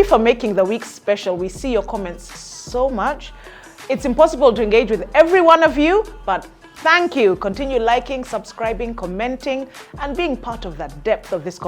for making the week special. We see your comments so much. It's impossible to engage with every one of you, but thank you. Continue liking, subscribing, commenting, and being part of that depth of this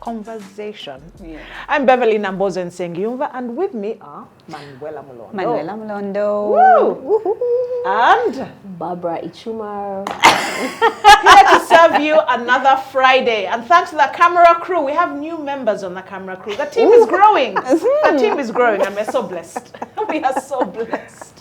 conversation. Yeah. I'm Beverley Nambozo Nsengiyumva, and with me are Manuela Mulondo. Manuela Mulondo. Woo! And Barbara Ichuma. Here to serve you another Friday. And thanks to the camera crew, we have new members on the camera crew. The team is growing. The team is growing, and we're so blessed. We are so blessed.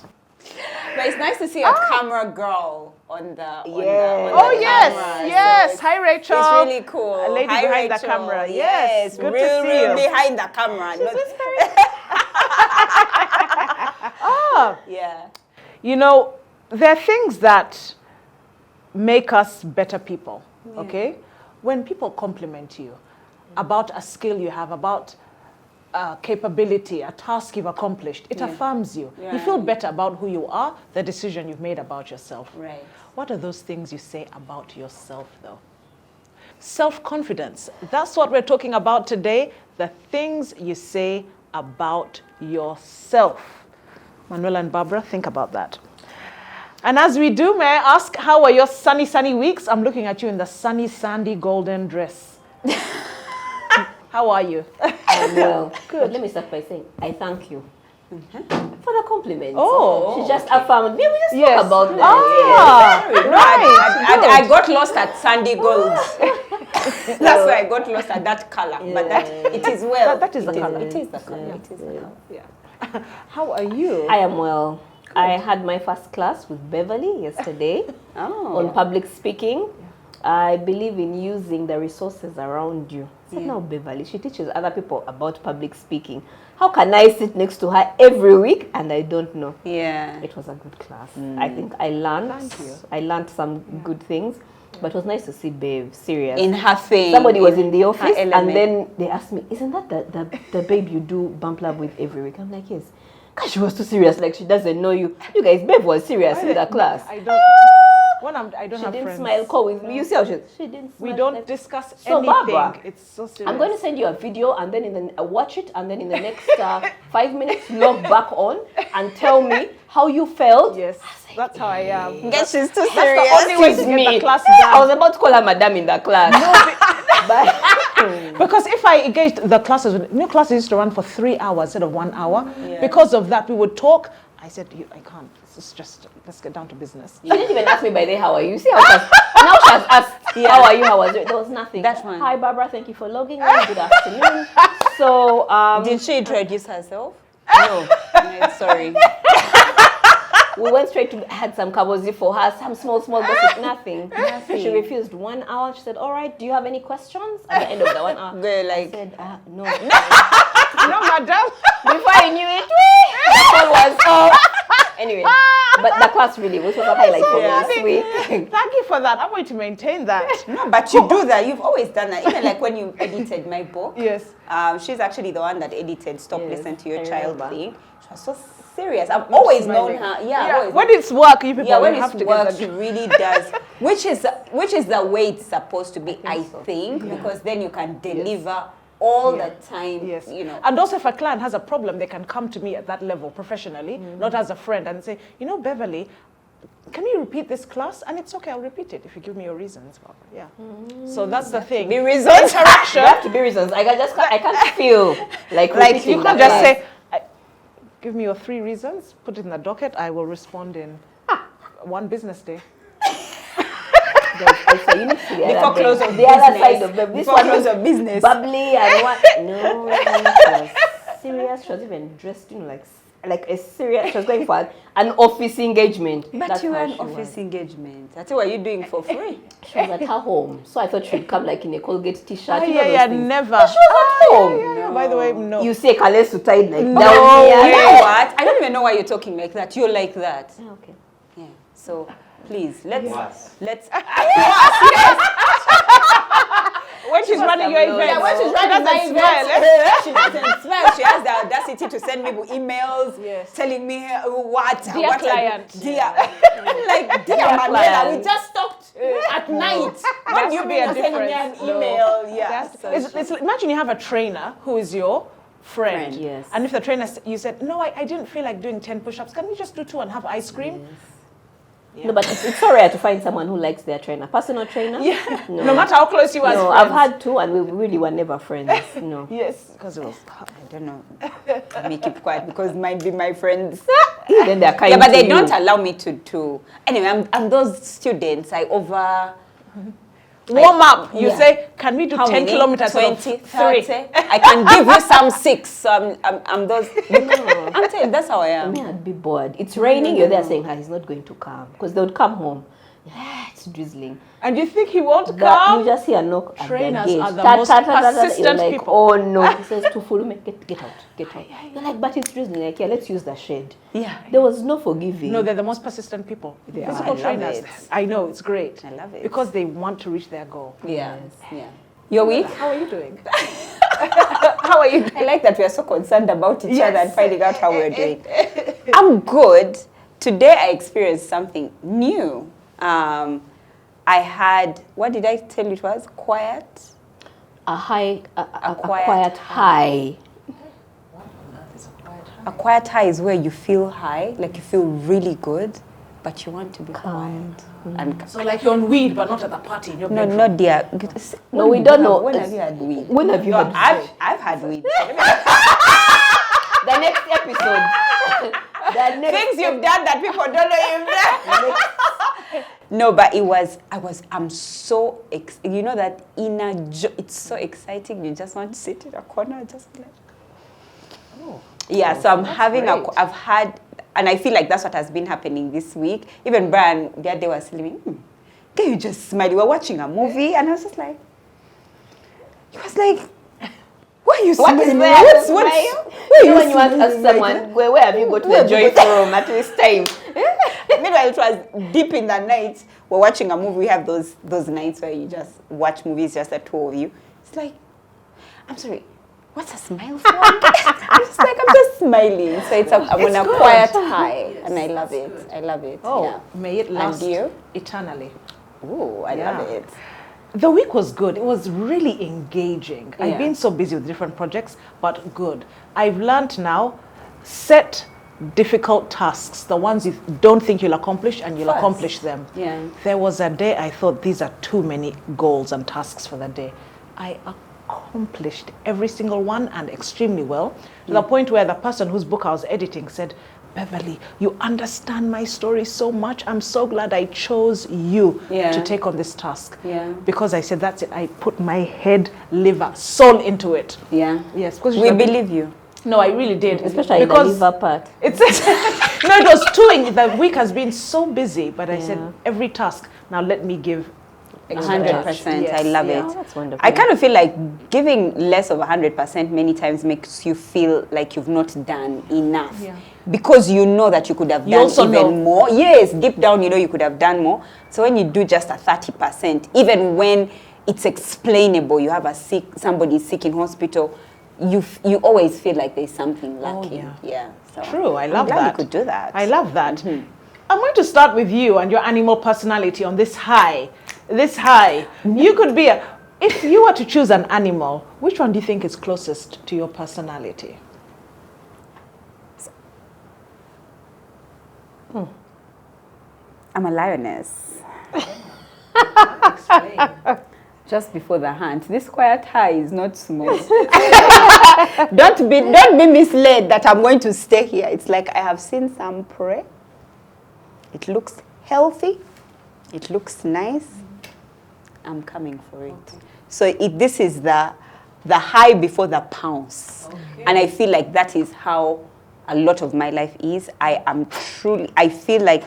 But it's nice to see a camera girl on the yes, camera. yes. So Hi, Rachel. It's really cool. A lady Hi, behind Rachel. the camera. Yes, good real, to see real you. behind the camera. Yeah. You know, there are things that make us better people, okay? When people compliment you about a skill you have, about capability, a task you've accomplished, it affirms you. Yeah. You feel better about who you are, the decision you've made about yourself. Right. What are those things you say about yourself, though? Self-confidence. That's what we're talking about today, the things you say about yourself. Manuela and Barbara, think about that. And as we do, may I ask, how are your sunny weeks? I'm looking at you in the sunny, sandy, golden dress. How are you? Well, good. Let me start by saying, I thank you for the compliment. Oh, she just affirmed. Maybe we just talk about that. Ah, I got lost at sandy gold. That's why I got lost at that color. But it is well. That is the color. It is the color. It is the color. Yeah. How are you? I am well. Good. I had my first class with Beverley yesterday on public speaking. I believe in using the resources around you. I said, now Beverley, she teaches other people about public speaking. How can I sit next to her every week and I don't know? Yeah. It was a good class. I think I learned some good things. But it was nice to see Babe serious. In her thing. Somebody was in the office and then they asked me, isn't that the Babe you do bump lab with every week? I'm like, yes. Because she was too serious, like she doesn't know you. You guys, Babe was serious in the class. I don't She have didn't friends. smile, call with me. You see how she didn't smile. We don't discuss So anything. Barbara, it's so serious. I'm going to send you a video and then watch it and then in the next 5 minutes log back on and tell me how you felt. Yes, that's how I am. Guess she's too serious. That's the only way to get the class done. I was about to call her madam in the class. Because if I engaged the classes, new classes used to run for 3 hours instead of 1 hour. Yeah. Because of that, we would talk. I said, I can't. It's just, let's get down to business. You didn't even ask me by the how are you. See how now she has asked, how are you, how was it? There was nothing. That's fine. Hi, Barbara, thank you for logging in. Good afternoon. So, did she introduce herself? No. Sorry. We went straight to, had some kabozi for her, some small gossip, nothing. She refused 1 hour. She said, all right, do you have any questions? At the end of the 1 hour, I said, no. No, madam. Before I knew it, the call was off. Anyway, but the class really was a highlight for me this week. Thank you for that. I'm going to maintain that. No, but you do that. You've always done that. Even like when you edited my book. Yes. She's actually the one that edited Stop Listen to Your Child thing. She was so serious. I've always known her. Yeah. Always. When it's work, you people when have it's to work, get she really does. Which is the way it's supposed to be, I think, because then you can deliver all the time. Yes. You know. And also if a client has a problem, they can come to me at that level professionally, not as a friend, and say, you know, Beverley, can you repeat this class? And it's okay, I'll repeat it if you give me your reasons. Yeah. So that's the thing. Be reasons. Interaction. You have to be reasons. I can't feel like you can't just say, give me your 3 reasons, put it in the docket, I will respond in 1 business day. So you need to see before close of the other side of this before close of business. Bubbly and what? No, she was serious. She was even dressed, like a serious. She was going for an office engagement. But that's you were an office engagement. That's what you're doing for free. She was at her home, so I thought she'd come like in a Colgate T-shirt. Never. But she was at home. Yeah. By the way, no. You say Kalesu tied like no. down here. You know what? I don't even know why you're talking like that. You're like that. Okay. Yeah. So please let's. When she's running your event. Yeah, when she's running my event, she doesn't smile. She has the audacity to send me emails telling me what client. Like, dear Manuela, we just talked at night. What do you mean you're sending me an email? Imagine you have a trainer who is your friend. Yes. And if the trainer, you said, no, I didn't feel like doing 10 push-ups, can we just do 2 and have ice cream? Yes. Yeah. No, but it's so rare to find someone who likes their trainer. Personal trainer? Yeah. No matter how close you are as No, friends. I've had 2 and we really were never friends. No. Yes, because it was... I don't know. Let me keep quiet because might be my friends. Then they're kind Yeah, but to they you. don't allow me to. Anyway, I'm those students. I over... Warm up. You yeah. say, can we do How 10 many? kilometers? 20, 3. 30. I can give you some 6. So I'm those. I'm telling you, that's how I am. Me, I'd be bored. It's raining, you're there saying, he's not going to come. Because they would come home. It's drizzling. And you think he won't You come? just hear a knock at Trainers the gate. are the most persistent You're like, people. oh no. He says to Fulume, get out. You're like, but it's drizzling. Like, yeah, let's use the shade. Yeah. There was no forgiving. No, they're the most persistent people. They are. Physical I love trainers. it. I know, it's great. I love it. Because they want to reach their goal. Yeah. Yeah. Your week? How are you doing? How are you? I like that we are so concerned about each Yes. other and finding out how we're doing. I'm good. Today I experienced something new. I had, what did I tell you it was? Quiet? A quiet quiet high. A quiet high is where you feel high, like you feel really good, but you want to be quiet. And So like you're on weed, but not at the party in your no, bedroom. not dear. No, we don't know. When have you had weed? When have you had I've had weed. the next episode? The next Things you've done that people don't know you've done. No, but I'm so, you know that inner it's so exciting. You just want to sit in a corner, just like. Oh. Yeah, so I'm having great. I've had, and I feel like that's what has been happening this week. Even Brian, the other day was telling me, can you just smile? We were watching a movie, and I was just like, he was like, why are you What is smiling? there? What's You know when you want to ask someone, where have you got the joy from at this time? Meanwhile, it was deep in the night. We're watching a movie. We have those nights where you just watch movies, just the 2 of you. It's like, I'm sorry, what's a smile for? I'm just smiling. So I'm on a good. quiet high, and I love it. I love it. Oh, yeah. may it last And you? eternally. Ooh, I love it. The week was good. It was really engaging. Yeah. I've been so busy with different projects, but good. I've learned now, set difficult tasks, the ones you don't think you'll accomplish, and you'll First. accomplish them. Yeah. There was a day I thought these are too many goals and tasks for the day. I accomplished every single one and extremely well, to the point where the person whose book I was editing said, Beverley, you understand my story so much. I'm so glad I chose you to take on this task. Yeah. Because I said, that's it. I put my head, liver, soul into it. Yeah. Yes. Because We believe you. No, I really did. Especially because the liver part. It's no, it was two. The week has been so busy, but I said every task. Now let me give 100%. Yes. I love Yeah. it. Oh, that's wonderful. I kind of feel like giving less of 100% many times makes you feel like you've not done enough. Yeah. Because you know that you could have You done also even know. more. Yes, deep down you know you could have done more. So when you do just a 30%, even when it's explainable, you have somebody sick in hospital, you always feel like there's something lacking. yeah. So True, I love I'm glad that. you could do that. I love that. I'm going to start with you and your animal personality on this high. This high. You could be if you were to choose an animal, which one do you think is closest to your personality? I'm a lioness. Explain. Just before the hunt. This quiet high is not small. Don't be misled that I'm going to stay here. It's like I have seen some prey. It looks healthy. It looks nice. I'm coming for it. Okay. So this is the high before the pounce. Okay. And I feel like that is how a lot of my life is. I feel like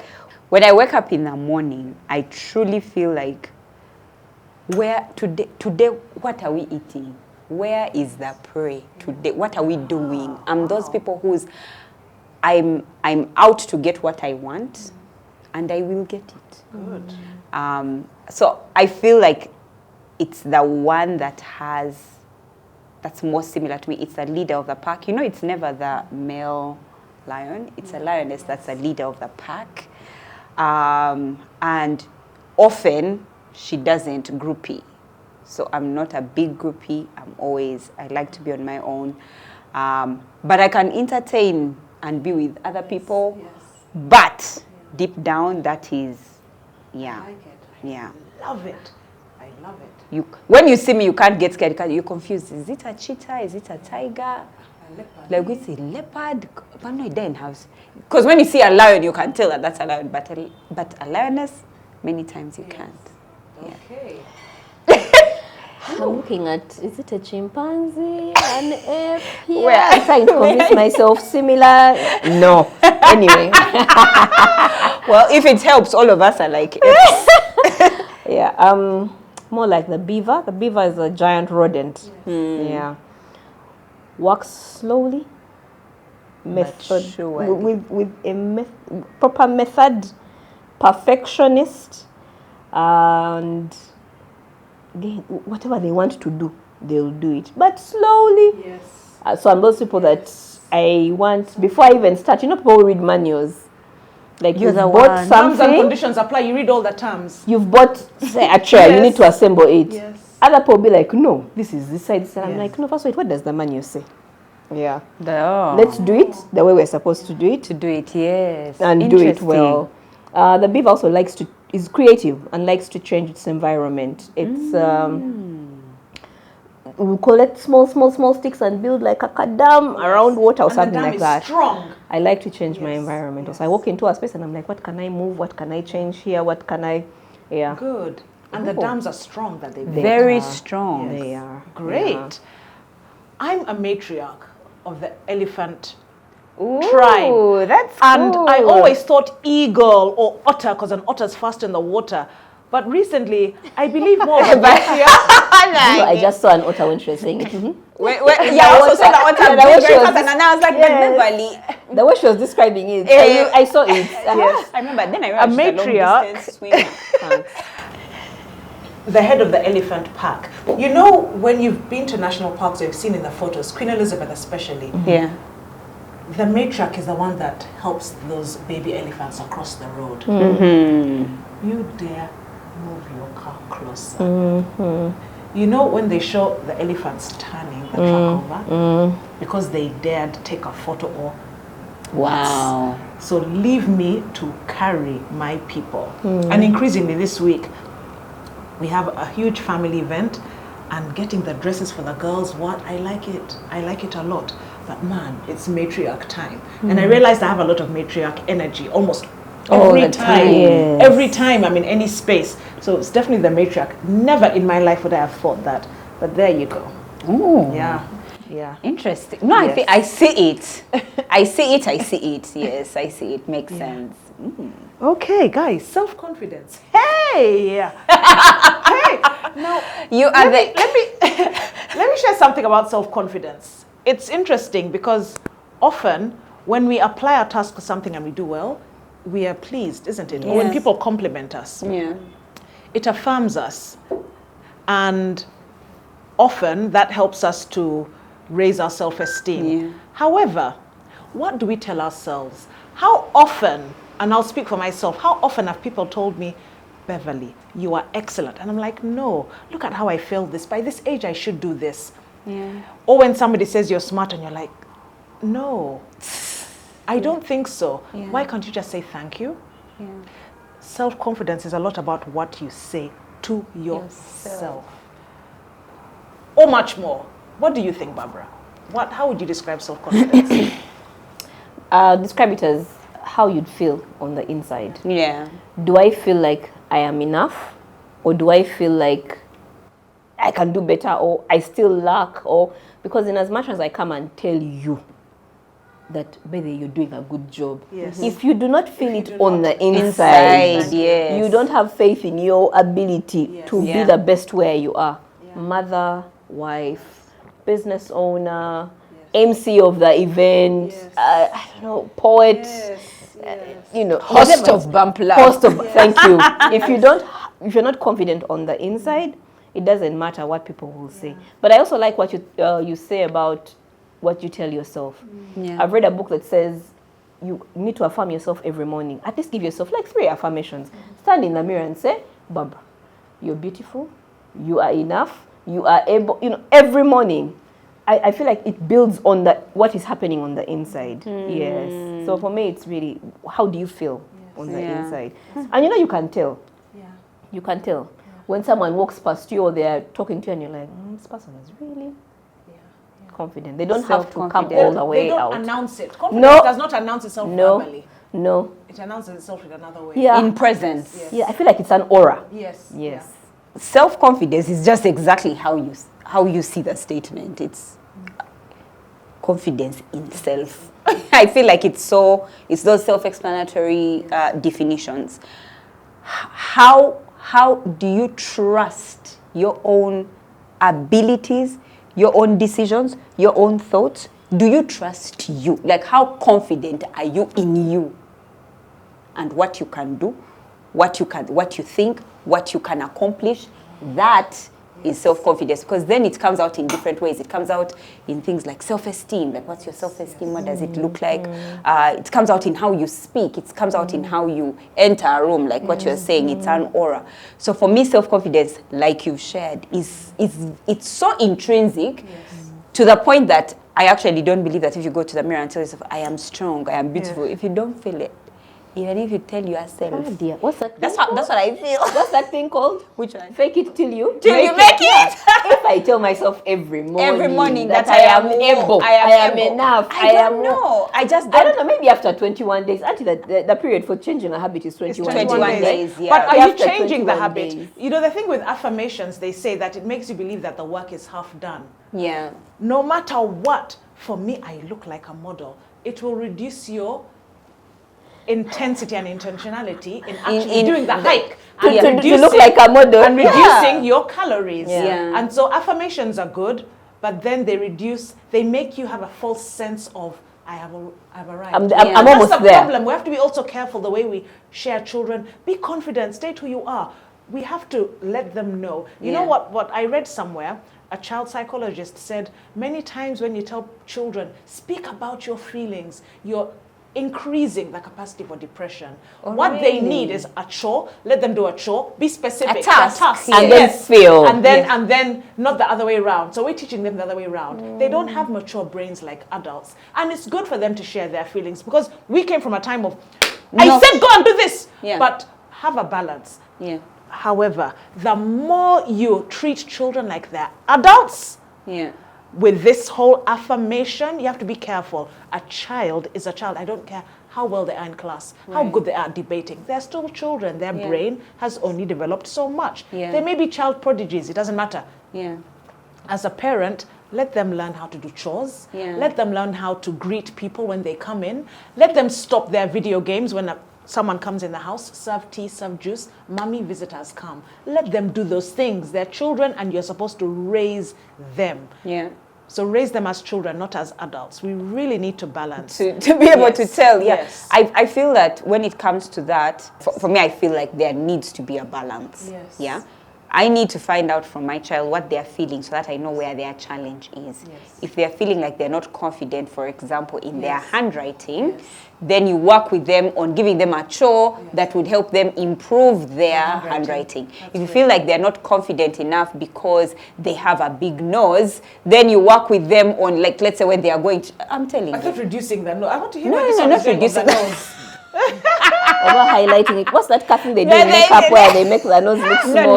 when I wake up in the morning, I truly feel like, where today what are we eating? Where is the prey today? What are we doing? I'm those people I'm out to get what I want, and I will get it. Good. So I feel like it's the one that's most similar to me. It's the leader of the pack. You know, it's never the male lion. It's a lioness that's the leader of the pack. And often she doesn't groupie. So I'm not a big groupie. I like to be on my own. But I can entertain and be with other people. Yes. But deep down, that is, yeah. I like it. Yeah. I love it. I love it. When you see me, you can't get scared because you're confused. Is it a cheetah? Is it a tiger? Like we say leopard, but no, it doesn't have. Because when you see a lion, you can tell that that's a lion. But a lioness, many times you can't. Yeah. Okay. I'm looking at, is it a chimpanzee, an ape? Yeah, I'm trying to convince myself similar. No. Anyway. Well, if it helps, all of us are like apes. Yeah, more like the beaver. The beaver is a giant rodent. Yes. Yeah. Works slowly. Method. Surely. With a proper method. Perfectionist. And again, whatever they want to do, they'll do it. But slowly. Yes. So I'm those people that I want, before I even start, people who read manuals. Like you've bought Terms and something, conditions apply. You read all the terms. you've bought, say, a chair, you need to assemble it. Yes. Other people will be like, no, this is this side. I'm Yes. like, no, first wait, what does the manual say? Yeah. Oh. Let's do it the way we're supposed to do it. To do it, yes. And do it well. The beaver also is creative and likes to change its environment. It's we collect small sticks and build like a dam around water or And something the dam like is that. strong. I like to change my Yes, environment. yes. So I walk into a space and I'm like, what can I move? What can I change here? What can I, yeah. Good. And the dams are strong that they build. Very are. strong. They are. Great. Yeah. I'm a matriarch of the elephant Ooh, tribe. that's And cool. I always thought eagle or otter, because an otter's fast in the water. But recently, I believe more of a matriarch. I just saw an otter when she was saying it. Yeah, I also saw the otter Yeah, the way very she was fast, and I was like, Yes. but Beverly. The way she was describing it, I saw it. Yes, I remember. Then I realized she's a matriarch. long-distance swimmer. The head of the elephant pack. You know, when you've been to national parks, or you've seen in the photos, Queen Elizabeth especially, Yeah. the matriarch is the one that helps those baby elephants across the road. Mm-hmm. You dare move your car closer. You know, when they show the elephants turning the truck over, because they dared take a photo or Wow. so leave me to carry my people. And increasingly this week, we have a huge family event, and getting the dresses for the girls, I like it. I like it a lot. But man, it's matriarch time. And I realized I have a lot of matriarch energy almost All every the time. time. Yes. Every time I'm in any space. So it's definitely the matriarch. Never in my life would I have thought that. But there you go. Ooh. Yeah. Yeah. Interesting. No, Yes. I think I see it. I see it. Yes, I see it. Makes sense. Okay, guys, self-confidence. Hey! Hey! Now, You are the. let me share something about self-confidence. It's interesting because often when we apply our task to something and we do well, we are pleased, isn't it? Or when Yes. people compliment us, Yeah. it affirms us. And often that helps us to raise our self-esteem. Yeah. However, what do we tell ourselves? How often, and I'll speak for myself, how often have people told me, Beverly, you are excellent. And I'm like, no, look at how I failed this. By this age, I should do this. Yeah. Or when somebody says you're smart and you're like, no, I don't think so. Yeah. Why can't you just say thank you? Yeah. Self-confidence is a lot about what you say to yourself. Or much more. What do you think, Barbara? How would you describe self-confidence? Describe it as how you'd feel on the inside. Yeah. Do I feel like I am enough? Or do I feel like I can do better? Or I still lack? Or because in as much as I come and tell you that, baby, you're doing a good job. Yes. If you do not feel you it do on not. the inside, Inside, yes. you don't have faith in your ability Yes. to Yeah. be the best where you are. Yeah. Mother, wife, business owner, MC of the event, Yes. I don't know, poet, Host whatever. of Bumpla. Host of, thank you. If you're not confident on the inside, it doesn't matter what people will say. But I also like what you say about what you tell yourself. Yeah. I've read a book that says you need to affirm yourself every morning. At least give yourself like 3 affirmations. Stand in the mirror and say, Barbara, you're beautiful, you are enough, you are able, every morning. I feel like it builds on what is happening on the inside. Yes. So for me, it's really, how do you feel on the inside? And you can tell. Yeah. You can tell. When someone walks past you or they're talking to you and you're like, this person is really confident. They don't have to come all the way out. They don't announce it. Confidence does not announce itself verbally. No. It announces itself in another way. Yeah. In presence. Yes. Yeah, I feel like it's an aura. Yes. Yes. Yeah. Self-confidence is just exactly how you see the statement. It's confidence in self. I feel like it's those self-explanatory definitions. How do you trust your own abilities, your own decisions, your own thoughts? Do you trust you? Like, how confident are you in you and what you can do, what you think, what you can accomplish? That is self-confidence, because then it comes out in different ways. It comes out in things like self-esteem, like what's your self-esteem, what does it look like? It comes out in how you speak, it comes out in how you enter a room, like what you're saying, it's an aura. So for me, self-confidence, like you've shared, it's so intrinsic to the point that I actually don't believe that if you go to the mirror and tell yourself, I am strong, I am beautiful, if you don't feel it, even if you tell yourself, Cadia. What's that? that's what I feel. What's that thing called? Which one? Fake it till you make it. If I tell myself every morning that I am able, I am enough, I don't know. I don't know. Maybe after 21 days. Actually, the period for changing a habit is 21 days. Yeah. But are you After changing the 21 habit? days. You know, the thing with affirmations, they say that it makes you believe that the work is half done. Yeah. No matter what, for me, I look like a model. It will reduce your intensity and intentionality in actually doing the hike and to look like a model and reducing your calories. Yeah. And so affirmations are good, but then they make you have a false sense of I've arrived. I'm almost That's the there. problem. We have to be also careful the way we share children. Be confident, state who you are. We have to let them know. You know what I read somewhere? A child psychologist said many times when you tell children, speak about your feelings, you're increasing the capacity for depression. What they need is a chore. Let them do a chore. Be specific. A task. And then feel. And then not the other way around. So we're teaching them the other way around. They don't have mature brains like adults. And it's good for them to share their feelings, because we came from a time of, I said go and do this. Yeah. But have a balance. Yeah. However, the more you treat children like they're adults, with this whole affirmation, you have to be careful. A child is a child. I don't care how well they are in class, how good they are at debating. They're still children. Their brain has only developed so much. They may be child prodigies. It doesn't matter. As a parent, let them learn how to do chores. Let them learn how to greet people when they come in. Let them stop their video games when someone comes in the house, serve tea, serve juice, mommy, visitors come. Let them do those things. They're children and you're supposed to raise them. So raise them as children, not as adults. We really need to balance. To be able to tell, I feel that when it comes to that, for me, I feel like there needs to be a balance. I need to find out from my child what they're feeling so that I know where their challenge is. If they're feeling like they're not confident, for example, in their handwriting, then you work with them on giving them a chore that would help them improve their handwriting. If you feel like they're not confident enough because they have a big nose, then you work with them on, like, let's say when they are going to, I'm telling you. I thought reducing the nose. I want to hear not reducing the nose. Over highlighting it. What's that cutting they do in makeup where they make the nose look small?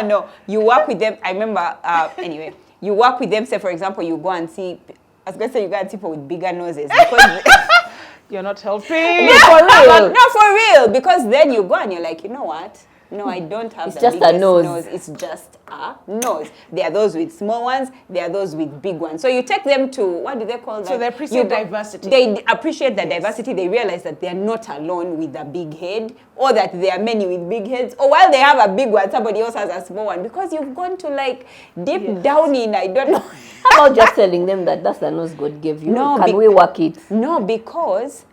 No. You work with them. I remember, anyway, you work with them. Say, for example, you go and see, I was going to say you go and see people with bigger noses. Because you're not helping. No, for real. Because then you go and you're like, you know what? No, I don't have the just biggest a nose. It's just a nose. There are those with small ones. There are those with big ones. So you take them to, what do they call that? So they appreciate diversity. They appreciate the diversity. They realize that they're not alone with a big head, or that there are many with big heads. Or while they have a big one, somebody else has a small one. Because you've gone to like deep down in, I don't know. How about just telling them that that's the nose God gave you? No, can we work it? No, because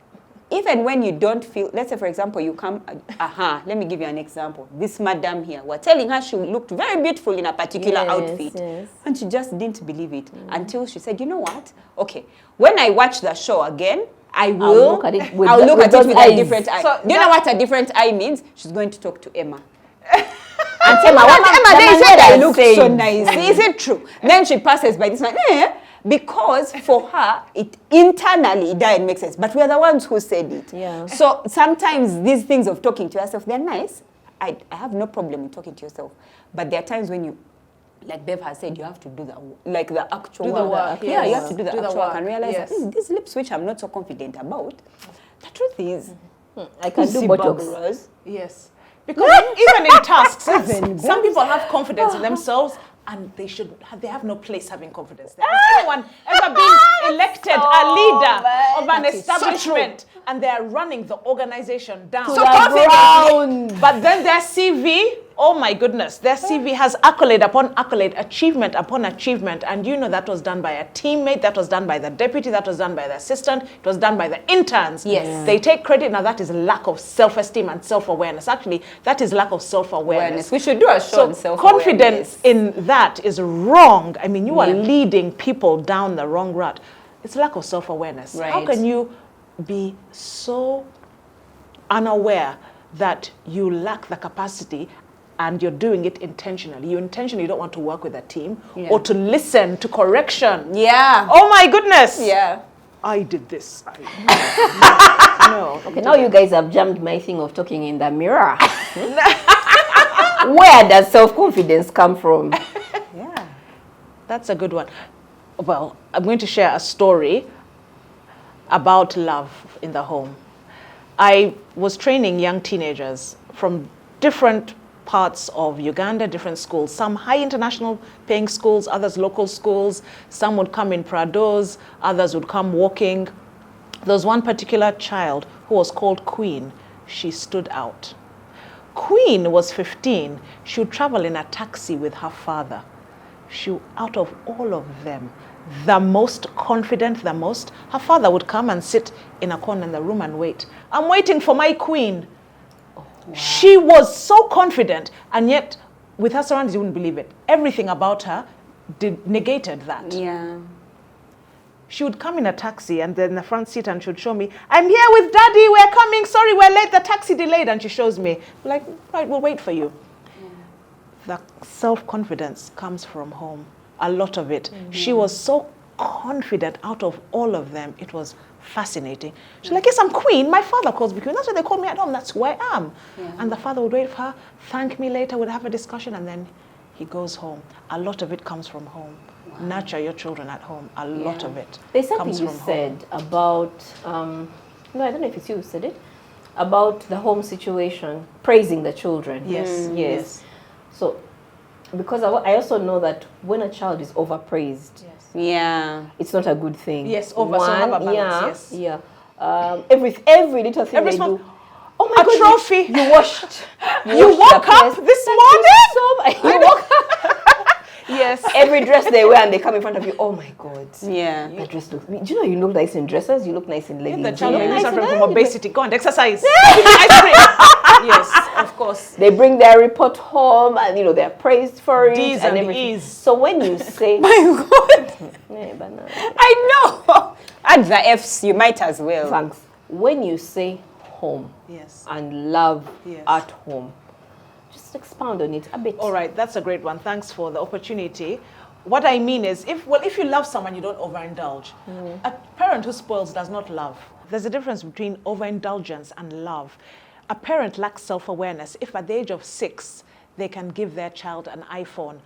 even when you don't feel, let's say for example, you come, let me give you an example. This madam here, we're telling her she looked very beautiful in a particular outfit. And she just didn't believe it until she said, you know what? Okay, when I watch the show again, I'll look at it with a different eye. So do you know what a different eye means? She's going to talk to Emma. And Emma, they said I look so said. nice. Is it true? Then she passes by this man. Because for her, it internally it makes sense. But we are the ones who said it. Yeah. So sometimes these things of talking to yourself, they're nice. I have no problem with talking to yourself. But there are times when you, like Bev has said, you have to do the actual work. Yeah, you have to do the actual work work and realize yes. that these lips which I'm not so confident about. The truth is, I can do Botox. Yes. Because even in tasks, some people have confidence in themselves and they have no place having confidence there. Has anyone ever been elected a leader of an establishment and they are running the organization down? So confident. But then their CV, oh my goodness, their CV has accolade upon accolade, achievement upon achievement, and you know that was done by a teammate, that was done by the deputy, that was done by the assistant, it was done by the interns. Yes. Yeah. They take credit. Now that is lack of self-esteem and self-awareness. Actually, that is lack of self-awareness. We should do a show on self-awareness. Confidence in that is wrong. I mean, you are leading people down the wrong route. It's lack of self-awareness. Right. How can you be so unaware that you lack the capacity and you're doing it intentionally? You intentionally don't want to work with a team or to listen to correction. Yeah. Oh my goodness. Yeah. I did this. No. Okay, now you guys have jammed my thing of talking in the mirror. Where does self-confidence come from? Yeah, that's a good one. Well, I'm going to share a story about love in the home. I was training young teenagers from different parts of Uganda, different schools, some high international paying schools, others local schools. Some would come in Prados, others would come walking. There was one particular child who was called Queen. She stood out. Queen was 15. She would travel in a taxi with her father. She, out of all of them, the most confident, her father would come and sit in a corner in the room and wait. I'm waiting for my Queen. Wow. She was so confident, and yet with her surroundings, you wouldn't believe it. Everything about her negated that. Yeah. She would come in a taxi and then in the front seat and she would show me, I'm here with Daddy, we're coming, sorry, we're late, the taxi delayed. And she shows me, like, right, we'll wait for you. Yeah. The self-confidence comes from home, a lot of it. Mm-hmm. She was so confident out of all of them. It was fascinating. She's like, yes, I'm Queen. My father calls me Queen. That's what they call me at home. That's who I am. Yeah. And the father would wait for her, thank me later, we'd have a discussion, and then he goes home. A lot of it comes from home. Wow. Nurture your children at home. A lot of it There's something comes you from said home. about, no, I don't know if it's you who said it, about the home situation, praising the children. Yes. Yes. So, because I also know that when a child is overpraised, it's not a good thing. Yes, so have a balance, yes. Yeah. Every little thing they do. Oh my God, trophy. You washed. You woke up this morning? You woke up. Yes. Every dress they wear and they come in front of you. Oh my God. Yeah. That dress looks. Do you know you look nice in dresses? You look nice in leggings. If the child is suffering from nice obesity, go and exercise. Ice cream. Yes, of course. They bring their report home and they're praised for it. D's and E's. So when you say, my God, I know. Add the F's, you might as well. Thanks. When you say home, and love at home, just expound on it a bit. All right, that's a great one. Thanks for the opportunity. What I mean is, if you love someone, you don't overindulge. A parent who spoils does not love. There's a difference between overindulgence and love. A parent lacks self-awareness if at the age of 6, they can give their child an iPhone.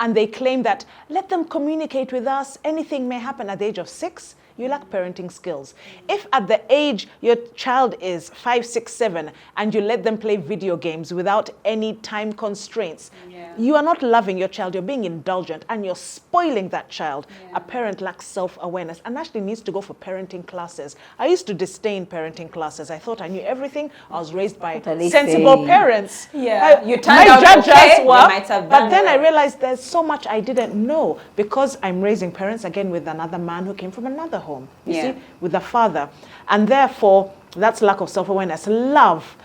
And they claim that, let them communicate with us, anything may happen at the age of 6, you lack parenting skills. If at the age your child is 5, 6, 7, and you let them play video games without any time constraints, you are not loving your child, you're being indulgent, and you're spoiling that child. A parent lacks self-awareness and actually needs to go for parenting classes. I used to disdain parenting classes. I thought I knew everything. I was raised by sensible parents. You turned out okay, but then I realized there's so much I didn't know because I'm raising parents again with another man who came from another home, you see, with a father. And therefore, that's lack of self-awareness. Love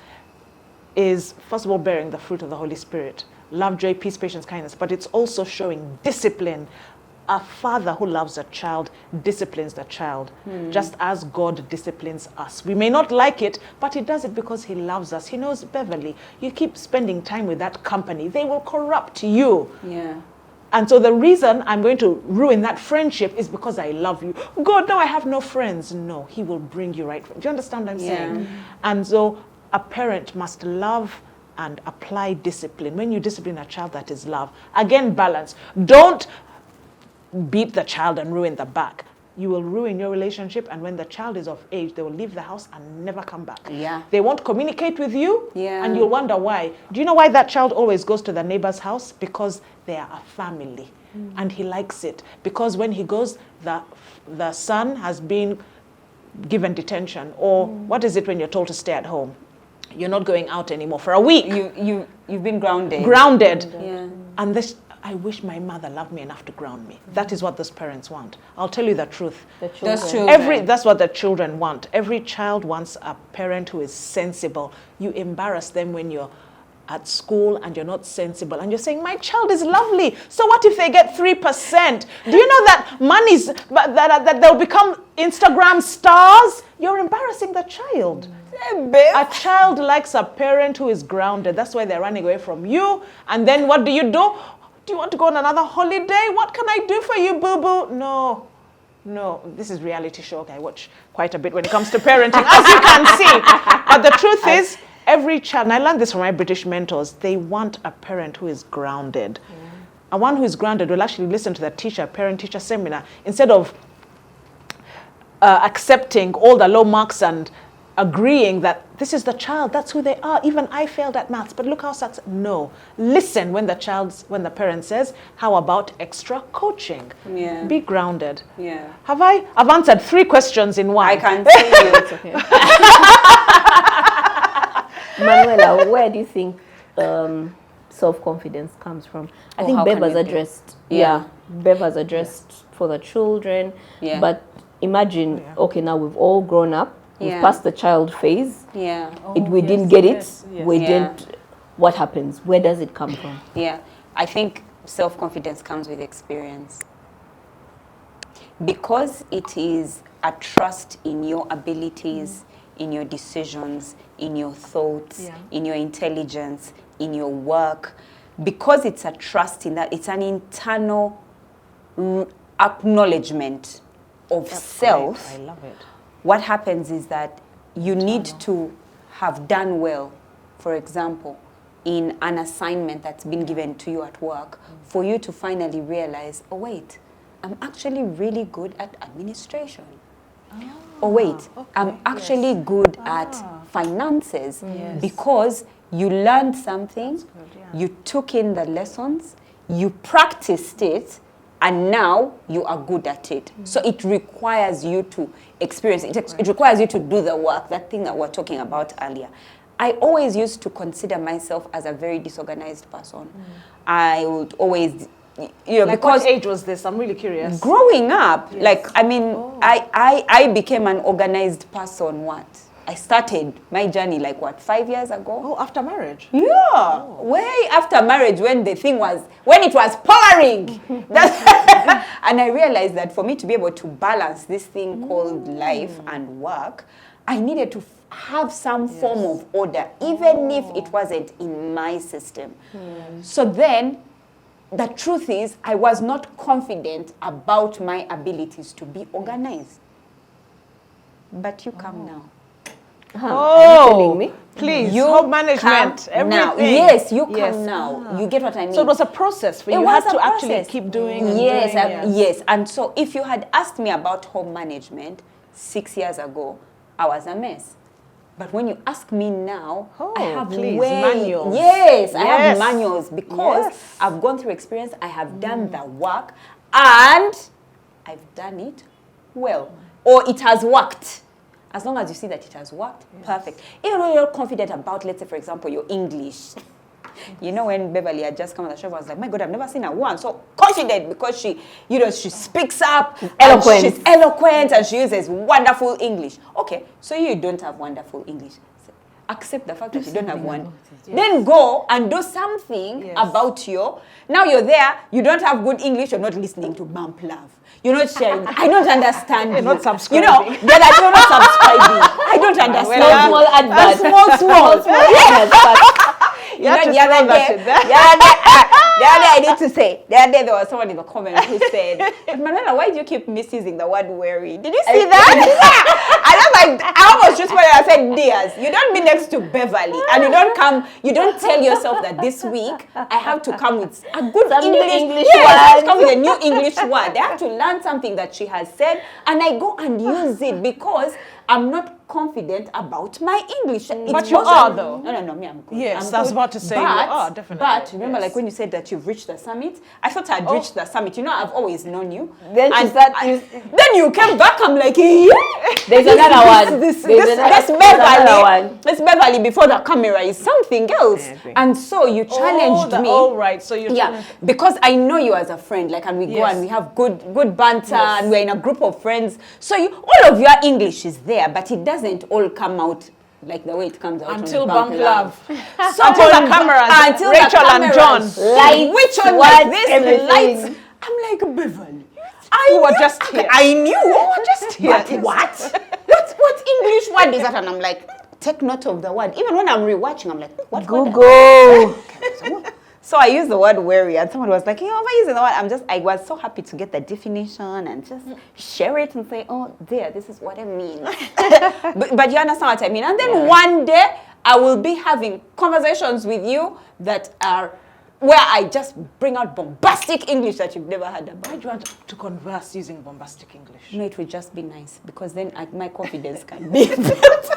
is, first of all, bearing the fruit of the Holy Spirit. Love, joy, peace, patience, kindness. But it's also showing discipline, A father who loves a child disciplines the child, just as God disciplines us. We may not like it, but he does it because he loves us. He knows, Beverly, you keep spending time with that company, they will corrupt you. Yeah. And so the reason I'm going to ruin that friendship is because I love you. God, now I have no friends. No, he will bring you right. Do you understand what I'm saying? And so a parent must love and apply discipline. When you discipline a child, that is love. Again, balance. Don't beat the child and ruin the back. You will ruin your relationship, and when the child is of age, they will leave the house and never come back. Yeah. They won't communicate with you, Yeah. and you'll wonder why. Do you know why that child always goes to the neighbor's house? Because they are a family, and he likes it. Because when he goes, the son has been given detention, or what is it when you're told to stay at home? You're not going out anymore for a week. You've been grounded. Grounded. Yeah. And this, I wish my mother loved me enough to ground me. That is what those parents want. I'll tell you the truth. Those children. That's what the children want. Every child wants a parent who is sensible. You embarrass them when you're at school and you're not sensible, and you're saying, my child is lovely. So what if they get 3%? Do you know that that they'll become Instagram stars? You're embarrassing the child. A child likes a parent who is grounded. That's why they're running away from you. And then what do? Do you want to go on another holiday? What can I do for you, boo-boo? No. This is reality show. Okay, I watch quite a bit when it comes to parenting, as you can see. But the truth is, every child, and I learned this from my British mentors, they want a parent who is grounded. And one who is grounded will actually listen to the parent-teacher seminar, instead of accepting all the low marks and agreeing that this is the child, that's who they are. Even I failed at maths, but look how successful. No. Listen when the parent says, how about extra coaching? Yeah. Be grounded. Yeah. I've answered 3 questions in one. I can see you. It's okay. Manuela, where do you think self-confidence comes from? I think Bev has addressed. Bev has addressed for the children. Yeah. But imagine, okay, now we've all grown up. We've passed the child phase. Yeah. We didn't get it. We didn't. What happens? Where does it come from? Yeah. I think self-confidence comes with experience. Because it is a trust in your abilities, in your decisions, in your thoughts, in your intelligence, in your work. Because it's a trust in that, it's an internal acknowledgement of self. Great. I love it. What happens is that you need to have done well, for example, in an assignment that's been given to you at work, for you to finally realize, oh wait, I'm actually really good at administration. Oh wait, I'm actually good at finances, because you learned something, you took in the lessons, you practiced it, and now you are good at it. So it requires you to experience it. It requires you to do the work, that thing that we were talking about earlier. I always used to consider myself as a very disorganized person. I would always, like, because what age was this? I'm really curious. growing up, I became an organized person, I started my journey 5 years ago? Oh, after marriage? Yeah, way after marriage, when it was pouring. And I realized that for me to be able to balance this thing called life and work, I needed to have some form of order, even if it wasn't in my system. So then, the truth is, I was not confident about my abilities to be organized. But you come now. Are you telling me? Please, You home management, come now. everything. Yes, you come now. You get what I mean? So it was a process for you. You had to actually keep doing and yes, doing. yes. And so if you had asked me about home management 6 years ago, I was a mess. But when you ask me now, I have manuals. Yes, I have manuals, because I've gone through experience, I have done the work, and I've done it well. Or it has worked. As long as you see that it has worked, perfect. Even when you're confident about, let's say, for example, your English. You know, when Beverly had just come on the show, I was like, my God, I've never seen a woman so confident, because she speaks up, she's eloquent, and she uses wonderful English. Okay, so you don't have wonderful English. accept the fact that you don't have one. Then go and do something about now you're there, you don't have good English, you're not listening to Bump Love. You're not sharing. I don't understand. You're not subscribing. You know, you're not subscribing. I don't understand. Small adverts. Small. Yes, but the other day, I need to say, the other day there was someone in the comments who said, Manuela, why do you keep misusing the word weary? Did you see that? I almost just wanted to say, dears, you don't be next to Beverly, and you don't tell yourself that this week I have to come with a good English word. I have to come with a new English word. They have to learn something that she has said, and I go and use it because I'm not confident about my English. But you are, though. No, me, I'm good. Yes, I was about to say you are, definitely. But remember, like when you said that you've reached the summit, I thought I'd reached the summit. You know, I've always known you. Then then you came back, I'm like, there's another one. This Beverly before the camera is something else. And so you challenged me. All right, so you because I know you as a friend, like, and we go and we have good banter, and we're in a group of friends. So all of your English is there, but it doesn't all come out like the way it comes out until on Bump Love. So until the cameras, until Rachel and John. Lights, which one like this? Lights. I'm like, Beverly. You were just here. I knew. You were just here. But What English word is that? And I'm like, take note of the word. Even when I'm rewatching, I'm like, what Google. So I used the word weary, and someone was like, you know, if I use the word, I was so happy to get the definition and just share it and say, oh, dear, this is what I mean. but you understand what I mean. And then one day, I will be having conversations with you that are where I just bring out bombastic English that you've never heard about. Why do you want to converse using bombastic English? No, it would just be nice, because then my confidence can be built.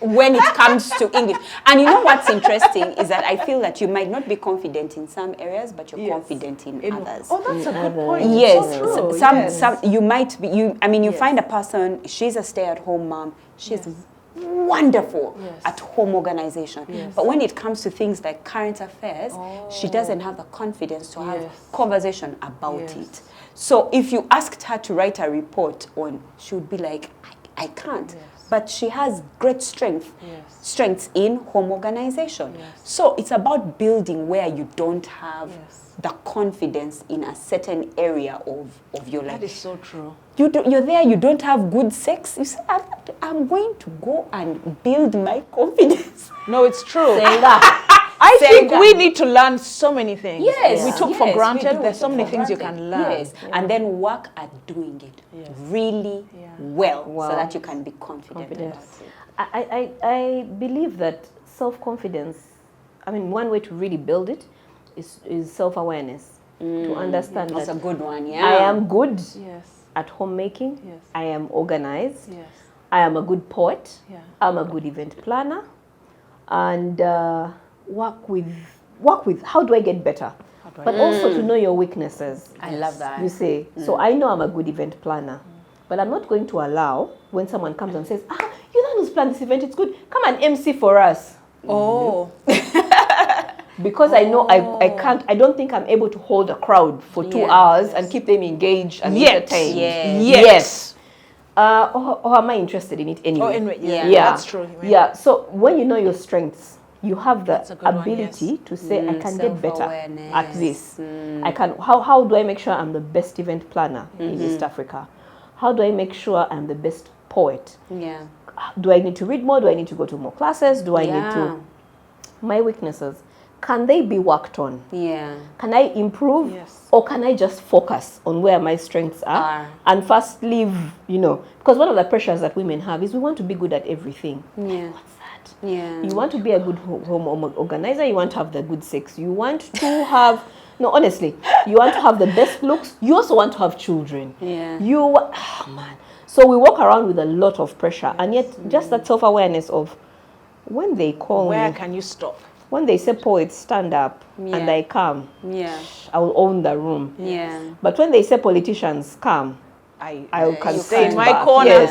When it comes to English. And you know what's interesting is that I feel that you might not be confident in some areas, but you're confident in others. Oh, that's a good point. Yes. So true. Some you might be, you find a person, she's a stay-at-home mom, she's wonderful at home organization. But when it comes to things like current affairs, she doesn't have the confidence to have conversation about it. So if you asked her to write a report on, she would be like, I can't. But she has great strengths in home organization. So it's about building where you don't have the confidence in a certain area of your life. That is so true. You're there, you don't have good sex. You say, I'm going to go and build my confidence. No, it's true. I think we need to learn so many things. Yes. We took for granted. There's so many things you can learn. Yes. And then work at doing it really well so that you can be confident about it. I believe that self-confidence, one way to really build it is self-awareness. To understand that's that a good one, I am good at homemaking. I am organized. I am a good poet. I'm a good event planner. And work with how do I get better? But also to know your weaknesses. I love that. You say, so I know I'm a good event planner, but I'm not going to allow when someone comes and says, you're the one who's planned this event, it's good, come and MC for us. Oh. Because I know I don't think I'm able to hold a crowd for 2 hours and keep them engaged and entertained. Yes. Or am I interested in it anyway? That's true. Yeah, so when you know your strengths, you have the ability to say, I can get better at this. I can. How do I make sure I'm the best event planner in East Africa? How do I make sure I'm the best poet? Do I need to read more? Do I need to go to more classes? Do I need to? My weaknesses, can they be worked on? Can I improve? Or can I just focus on where my strengths are and first leave, because one of the pressures that women have is we want to be good at everything. What's that? You want to be a good home organizer, you want to have the good sex, you want to have, honestly, you want to have the best looks, you also want to have children. So we walk around with a lot of pressure, and yet just that self-awareness of when they call where me, can you stop? When they say, poets, stand up, and I come, I will own the room. But when they say, politicians, come, I can stay in my corner.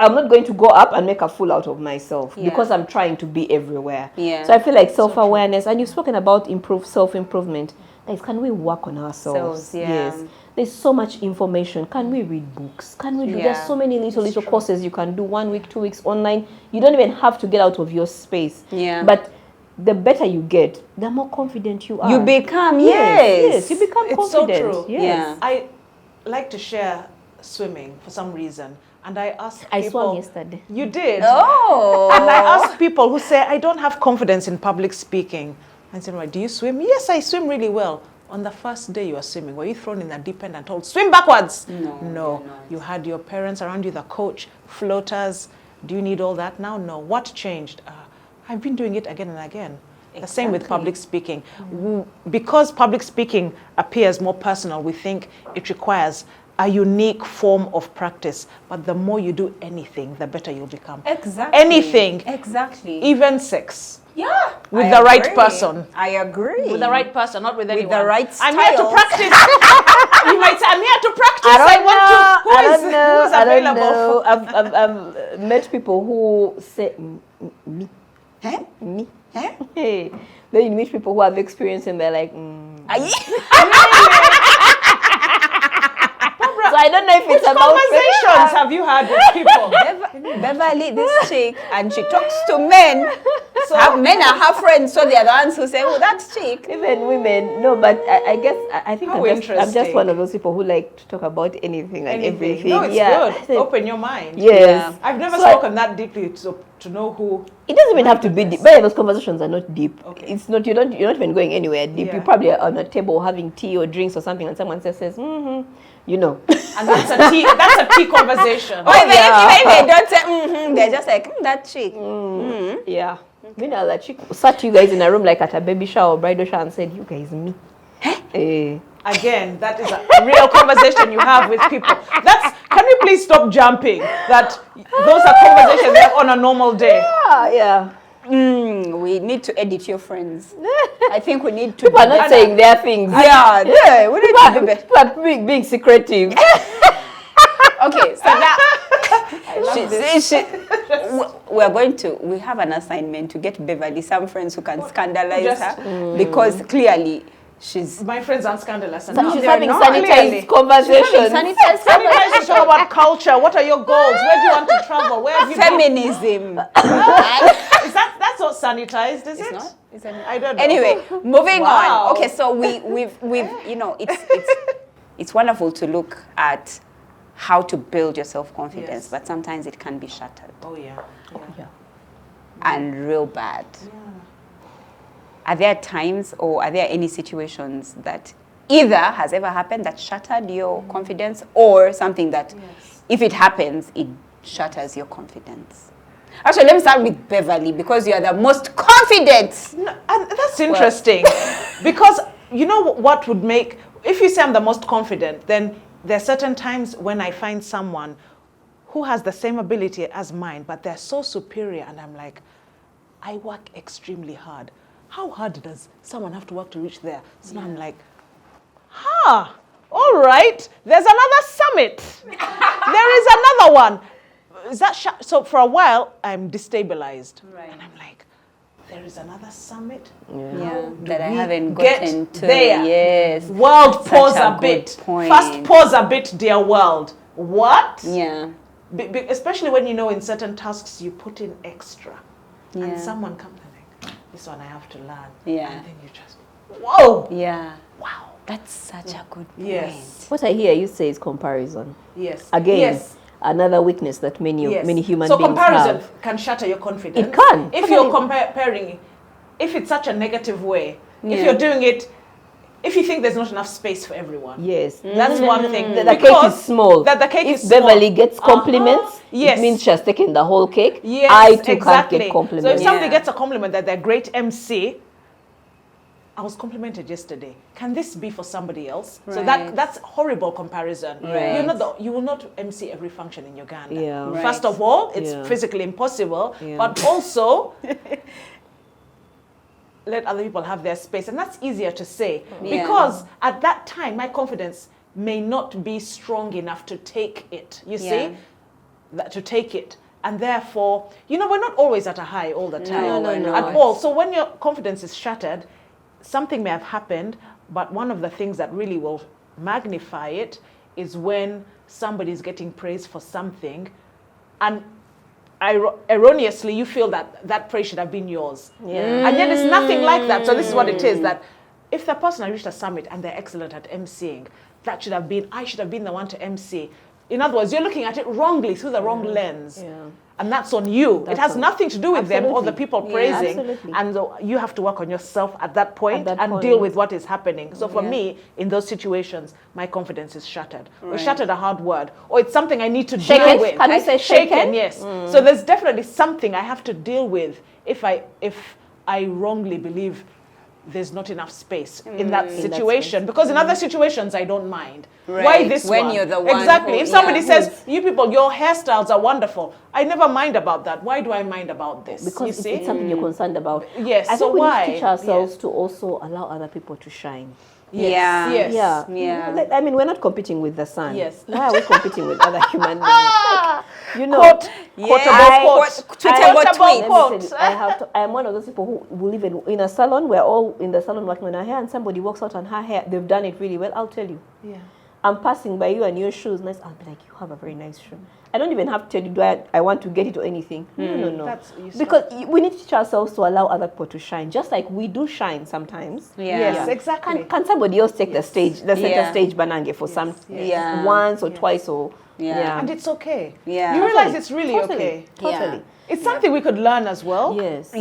I'm not going to go up and make a fool out of myself because I'm trying to be everywhere. So I feel like self-awareness, and you've spoken about self-improvement. Guys, can we work on ourselves? Yes. there's so much information. Can we read books? Can we do? There's so many little courses you can do, 1 week, 2 weeks online. You don't even have to get out of your space. Yeah. But the better you get, the more confident you are. You become, yes, you become confident. It's so true. Yes. Yeah. I like to share swimming for some reason. And I ask people... I swam yesterday. You did? Oh. And I ask people who say, I don't have confidence in public speaking. I said, do you swim? Yes, I swim really well. On the first day you were swimming, were you thrown in the deep end and told, swim backwards? No. You had your parents around you, the coach, floaters. Do you need all that now? No. What changed? I've been doing it again and again. Exactly. The same with public speaking. Because public speaking appears more personal, we think it requires a unique form of practice. But the more you do anything, the better you'll become. Exactly. Anything. Exactly. Even sex. Yeah. With the right person. I agree. With the right person, not with anyone. With the right style. I'm here to practice. You might say, I'm here to practice. I don't know. I've met people who say, me. Huh? Me. Huh? Hey. Then you meet people who have experience and they're like, So I don't know if it's about conversations have you had with people? Beverly, this chick, and she talks to men. So men are her friends, so they are the ones who say, oh, that's chick. Even women. No, but I guess, I think I'm just one of those people who like to talk about anything and everything. No, it's good. Open your mind. Yes. I've never spoken that deeply to know who. It doesn't even have to be deep. But those conversations are not deep. Okay. It's not, you're not even going anywhere deep. Yeah. You're probably on a table having tea or drinks or something and someone says, you know. And that's a tea conversation. Or even if they don't say, they're just like, that chick. Yeah. Meanwhile, that chick sat you guys in a room like at a baby shower or bridal shower and said, you guys, me. Again, that is a real conversation you have with people. Can we please stop jumping? That those are conversations we have on a normal day. Yeah. We need to edit your friends. I think we need to. People are not saying their things. Yeah, we need to do better. People are being secretive. Okay, so that we have an assignment to get Beverly some friends who can scandalize her because clearly she's. My friends aren't scandalous. She's having sanitized conversations. Sanitized to talk about culture. What are your goals? Where do you want to travel? Where have you Feminism. That's not sanitized, is it? Not? Is it? I don't know. Anyway, moving Wow. on. Okay, so we've it's wonderful to look at how to build your self-confidence, but sometimes it can be shattered. Oh yeah. And real bad. Yeah. Are there times or are there any situations that either has ever happened that shattered your confidence or something that if it happens, it shatters your confidence? Actually, let me start with Beverly because you are the most confident. No, and that's interesting because you know what would make, if you say I'm the most confident, then there are certain times when I find someone who has the same ability as mine, but they're so superior and I'm like, I work extremely hard. How hard does someone have to work to reach there? So now I'm like, all right, there's another summit. There is another one. Is that so for a while, I'm destabilized. Right. And I'm like, there is another summit? Yeah, that I haven't gotten to. There. Yes. World, pause a bit. First, pause a bit, dear world. What? Yeah. Especially when you know in certain tasks you put in extra. Yeah. And someone comes and like, this one I have to learn. Yeah. And then you just, whoa. Yeah. Wow. That's such a good point. Yes. What I hear you say is comparison. Yes. Again. Yes. Another weakness that many human beings have. So comparison can shatter your confidence. It can. If you're comparing, if it's such a negative way, if you're doing it, if you think there's not enough space for everyone. Yes. That's one thing. The cake is small. That the cake if is small. Beverly gets compliments, yes. it means she has taken the whole cake. Yes, I too exactly. can't get compliments. So if somebody gets a compliment that they're great MC, I was complimented yesterday. Can this be for somebody else? Right. So that's horrible comparison. Right. You will not MC every function in Uganda. Yeah. Right. First of all, it's physically impossible, but also let other people have their space. And that's easier to say because at that time, my confidence may not be strong enough to take it. You see? To take it. And therefore, we're not always at a high all the time. No. At all. So when your confidence is shattered, something may have happened, but one of the things that really will magnify it is when somebody's getting praise for something and erroneously you feel that that praise should have been yours. And yet it's nothing like that. So this is what it is, that if the person has reached a summit and they're excellent at emceeing, that should have been, I should have been the one to MC. In other words, you're looking at it wrongly, through the wrong lens. And that's on you. It has nothing to do with them or the people praising. And so you have to work on yourself at that point and deal with what is happening. So for me, in those situations, my confidence is shattered. Or shattered, a hard word. Or it's something I need to deal with. Can you say shaken? Yes. So there's definitely something I have to deal with if I wrongly believe there's not enough space in that situation. Because in other situations, I don't mind. Why this when one? You're the one exactly. Who, if somebody says, you people, your hairstyles are wonderful, I never mind about that. Why do I mind about this? Because it's something you're concerned about. Yes. I so think we why? need to teach ourselves to also allow other people to shine. Yes. Like, I mean, we're not competing with the sun. Yes. Why are we competing with other human beings? Like, you know, I am one of those people who will live in a salon. We're all in the salon working on our hair, and somebody walks out on her hair. They've done it really well. I'll tell you. I'm passing by you and your shoes nice. I'll be like, you have a very nice shoe. I don't even have to tell you, do I want to get it or anything. No. Because we need to teach ourselves to allow other people to shine, just like we do shine sometimes. Yes, exactly. Can somebody else take the stage, the center stage banange for some once or twice or and it's okay. You realize it's really okay. Totally. It's something we could learn as well. Yes.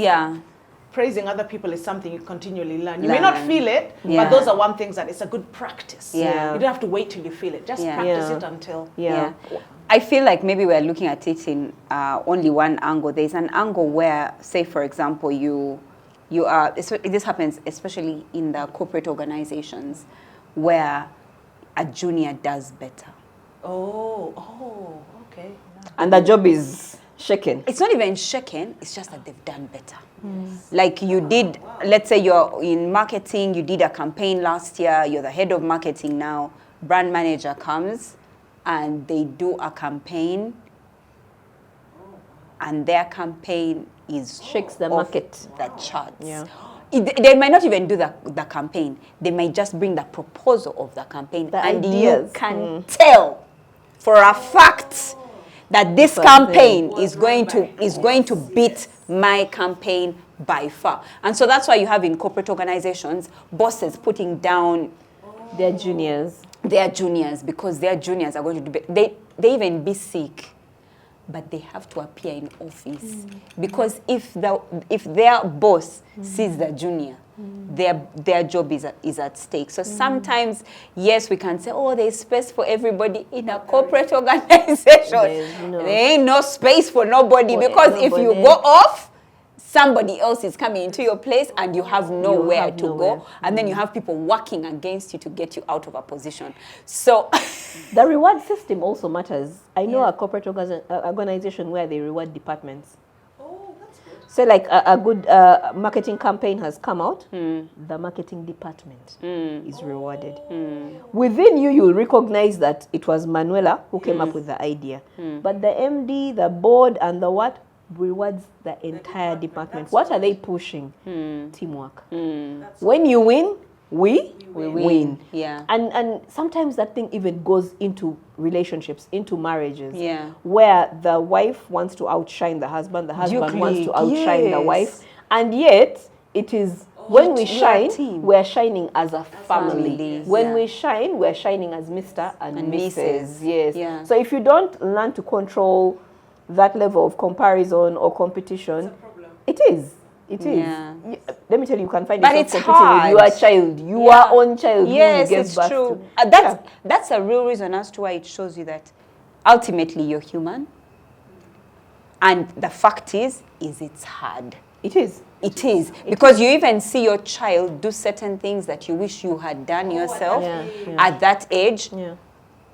Praising other people is something you continually learn. You may not feel it, but those are one things that it's a good practice. You don't have to wait till you feel it. Just practice it until. I feel like maybe we're looking at it in only one angle. There's an angle where, say, for example, you are. This happens especially in the corporate organizations where a junior does better. Okay. And the job is shaken. It's not even shaken. It's just that they've done better. Like you did, let's say you're in marketing, you did a campaign last year, you're the head of marketing now, brand manager comes and they do a campaign and their campaign is shakes the market. The charts. They might not even do the campaign. They might just bring the proposal of the campaign. And ideas. You can tell for a fact that this campaign is going to beat my campaign by far. And so that's why you have in corporate organizations bosses putting down their juniors. Because their juniors are going to do better. They even be sick, but they have to appear in office. Because if their boss sees the junior, their job is at stake. So sometimes, yes, we can say, oh, there's space for everybody in a corporate organization. There ain't no space for nobody because if you go off, somebody else is coming into your place and you have nowhere to go. And then you have people working against you to get you out of a position. So the reward system also matters. I know a corporate organization where they reward departments. Say like a good marketing campaign has come out, the marketing department is rewarded. Within you will recognize that it was Manuela who came up with the idea. But the MD, the board, and the what rewards the entire department. What are they pushing? Teamwork. When you win, we win. And sometimes that thing even goes into relationships, into marriages, where the wife wants to outshine the husband wants to outshine the wife, and yet it is when we shine, we're shining as a family. When we shine, we're shining as Mr. and Mrs. Yes. So if you don't learn to control that level of comparison or competition, it is. Let me tell you, you can find yourself competing with your child, your own child. Yes, it's true. That's a real reason as to why it shows you that ultimately you're human. And the fact is it's hard. It is. Because you even see your child do certain things that you wish you had done yourself at that age.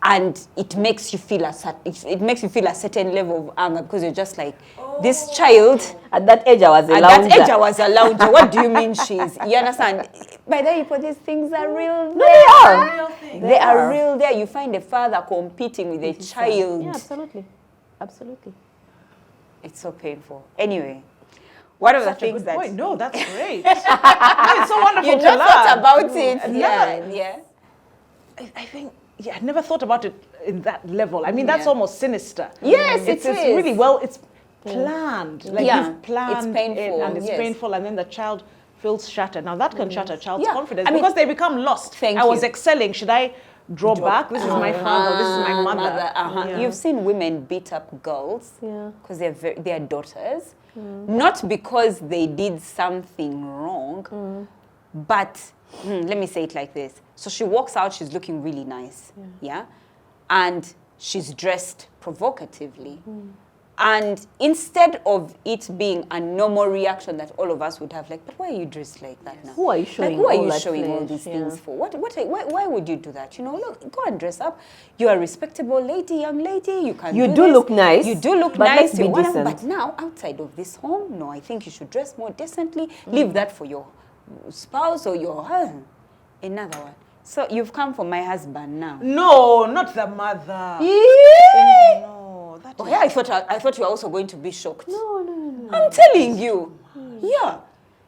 And it makes you feel a certain level of anger because you're just like, this child. At that age, I was a lounger. What do you mean she's? You understand? By the way, for these things are real. No, they are. They are real there. You find a father competing with a child. Yeah, absolutely. It's so painful. Anyway. One of the things that... Point. No, that's great. It's so wonderful you to just learn. thought about it. Yeah. I think, yeah, I never thought about it in that level. I mean, that's almost sinister. Yes, it's it is. really well, it's planned. Like you've planned it's painful, it and it's yes. painful, and then the child feels shattered. Now that can shatter a child's Yeah. confidence I mean, because they become lost. thank I was you. excelling. Should I draw back? This is my father. This is my mother. Yeah. You've seen women beat up girls because they're daughters, not because they did something wrong, but let me say it like this. So she walks out, she's looking really nice, and she's dressed provocatively. And instead of it being a normal reaction that all of us would have, like, but why are you dressed like that now? Who are you showing Who are all you that showing all flesh? these things for? Why would you do that? You know, look, go and dress up. You're a respectable lady, young lady. You can You do do this. look nice, You do look but nice. let's be You're one- decent. But now, outside of this home, no, I think you should dress more decently. Leave that for your spouse or your husband. Another one. So you've come for my husband now. No, not the mother. Yeah. No, that Oh is- yeah, I thought you were also going to be shocked. No. I'm telling you. Yeah.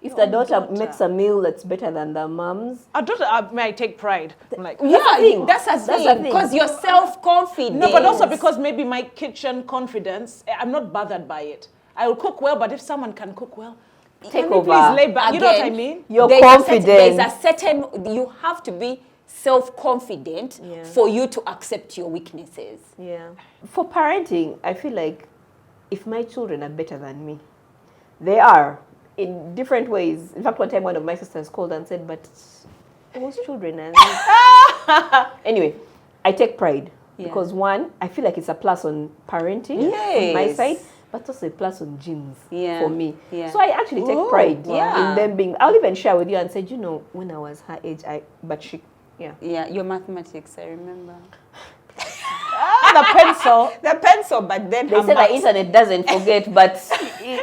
If the daughter makes a meal that's better than the mom's, Our daughter, may I take pride? I'm like, Yeah, that's a the thing. thing. Because you're self-confident. no, but also because maybe my kitchen confidence, I'm not bothered by it. I will cook well, but if someone can cook well, Take can we over. please lay back? You know what I Again, mean? you're There's confident. there's a certain, you have to be self-confident Yeah. for you to accept your weaknesses. Yeah. For parenting, I feel like if my children are better than me, they are in different ways. In fact, one time one of my sisters called and said, but those children are... Anyway, I take pride because one, I feel like it's a plus on parenting on my Yes. side, but also a plus on genes for me. Yeah. So I actually take pride Yeah. in them being... I'll even share with you and say, you know, when I was her age, Yeah, your mathematics, I remember. The pencil. The pencil, but then They her say the maths- internet doesn't forget, but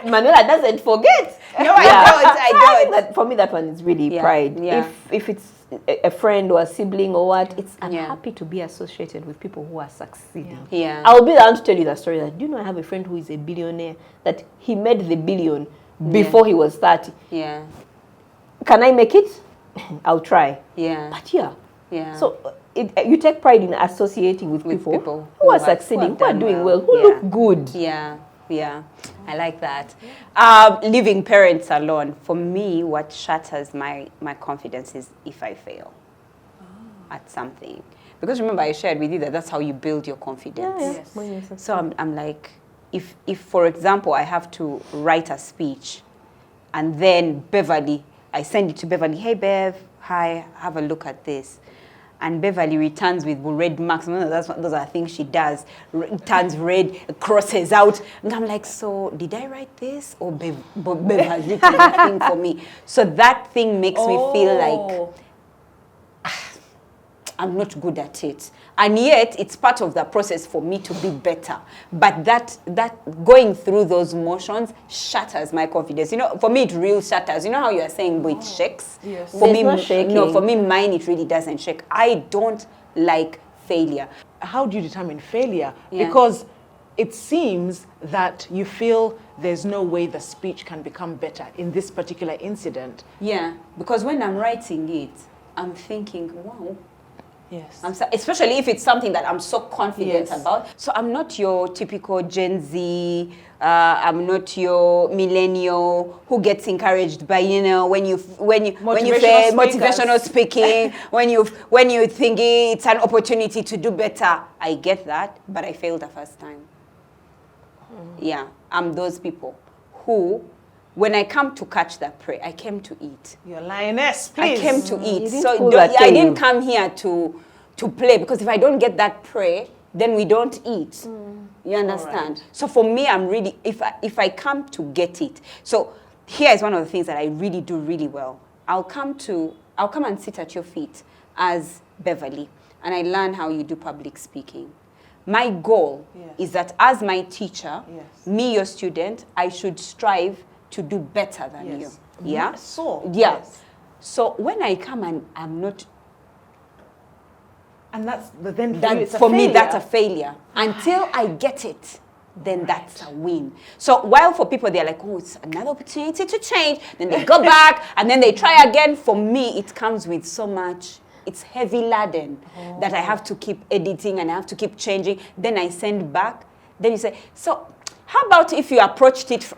Manuela doesn't forget. No, I don't. That, for me, that one is really pride. Yeah. If it's a friend or a sibling or what, I'm Yeah. happy to be associated with people who are succeeding. Yeah. I'll be the one to tell you the story that, do you know, I have a friend who is a billionaire, that he made the billion before he was 30. Yeah. Can I make it? I'll try. Yeah. But yeah. Yeah. So you take pride in associating with people who are succeeding, who are done doing well, who look good. Yeah, yeah, I like that. Leaving parents alone, for me, what shatters my confidence is if I fail at something. Because remember, I shared with you that that's how you build your confidence. Yes. So I'm like, if for example, I have to write a speech, and then Beverly, I send it to Beverly, hey Bev, hi, have a look at this. And Beverly returns with red marks. No, those are things she does. Turns red, crosses out. And I'm like, so did I write this? Or Bev has written that thing for me? So that thing makes me feel like I'm not good at it. And yet, it's part of the process for me to be better. But that going through those motions shatters my confidence. You know, for me, it really shatters. You know how you are saying, but it shakes? Yes. For me, not shaking. no, for me, mine, it really doesn't shake. I don't like failure. How do you determine failure? Yeah. Because it seems that you feel there's no way the speech can become better in this particular incident. Yeah, because when I'm writing it, I'm thinking, wow. Yes. Especially if it's something that I'm so confident Yes. about. So I'm not your typical Gen Z. I'm not your millennial who gets encouraged by, you know, when you say motivational speaking, when you think it's an opportunity to do better. I get that, but I failed the first time. Yeah, I'm those people who, when I come to catch that prey, I came to eat. You're lioness, please. I came to eat. didn't So pull I that tail. didn't come here to play, because if I don't get that prey, then we don't eat. You understand? Right. So for me, I'm really, if I come to get it. So here is one of the things that I really do really well. I'll come and sit at your feet as Beverly, and I learn how you do public speaking. My goal is that as my teacher, me, your student, I should strive to do better than you. Yeah? So, Yeah. yes. So when I come and I'm not, And that's, but then for, you, that, it's a for me, failure. that's a failure. Until I get it, then that's a win. So while for people, they're like, oh, it's another opportunity to change. Then they go back and then they try again. For me, it comes with so much it's heavy laden that I have to keep editing and I have to keep changing. Then I send back. Then you say, so how about if you approached it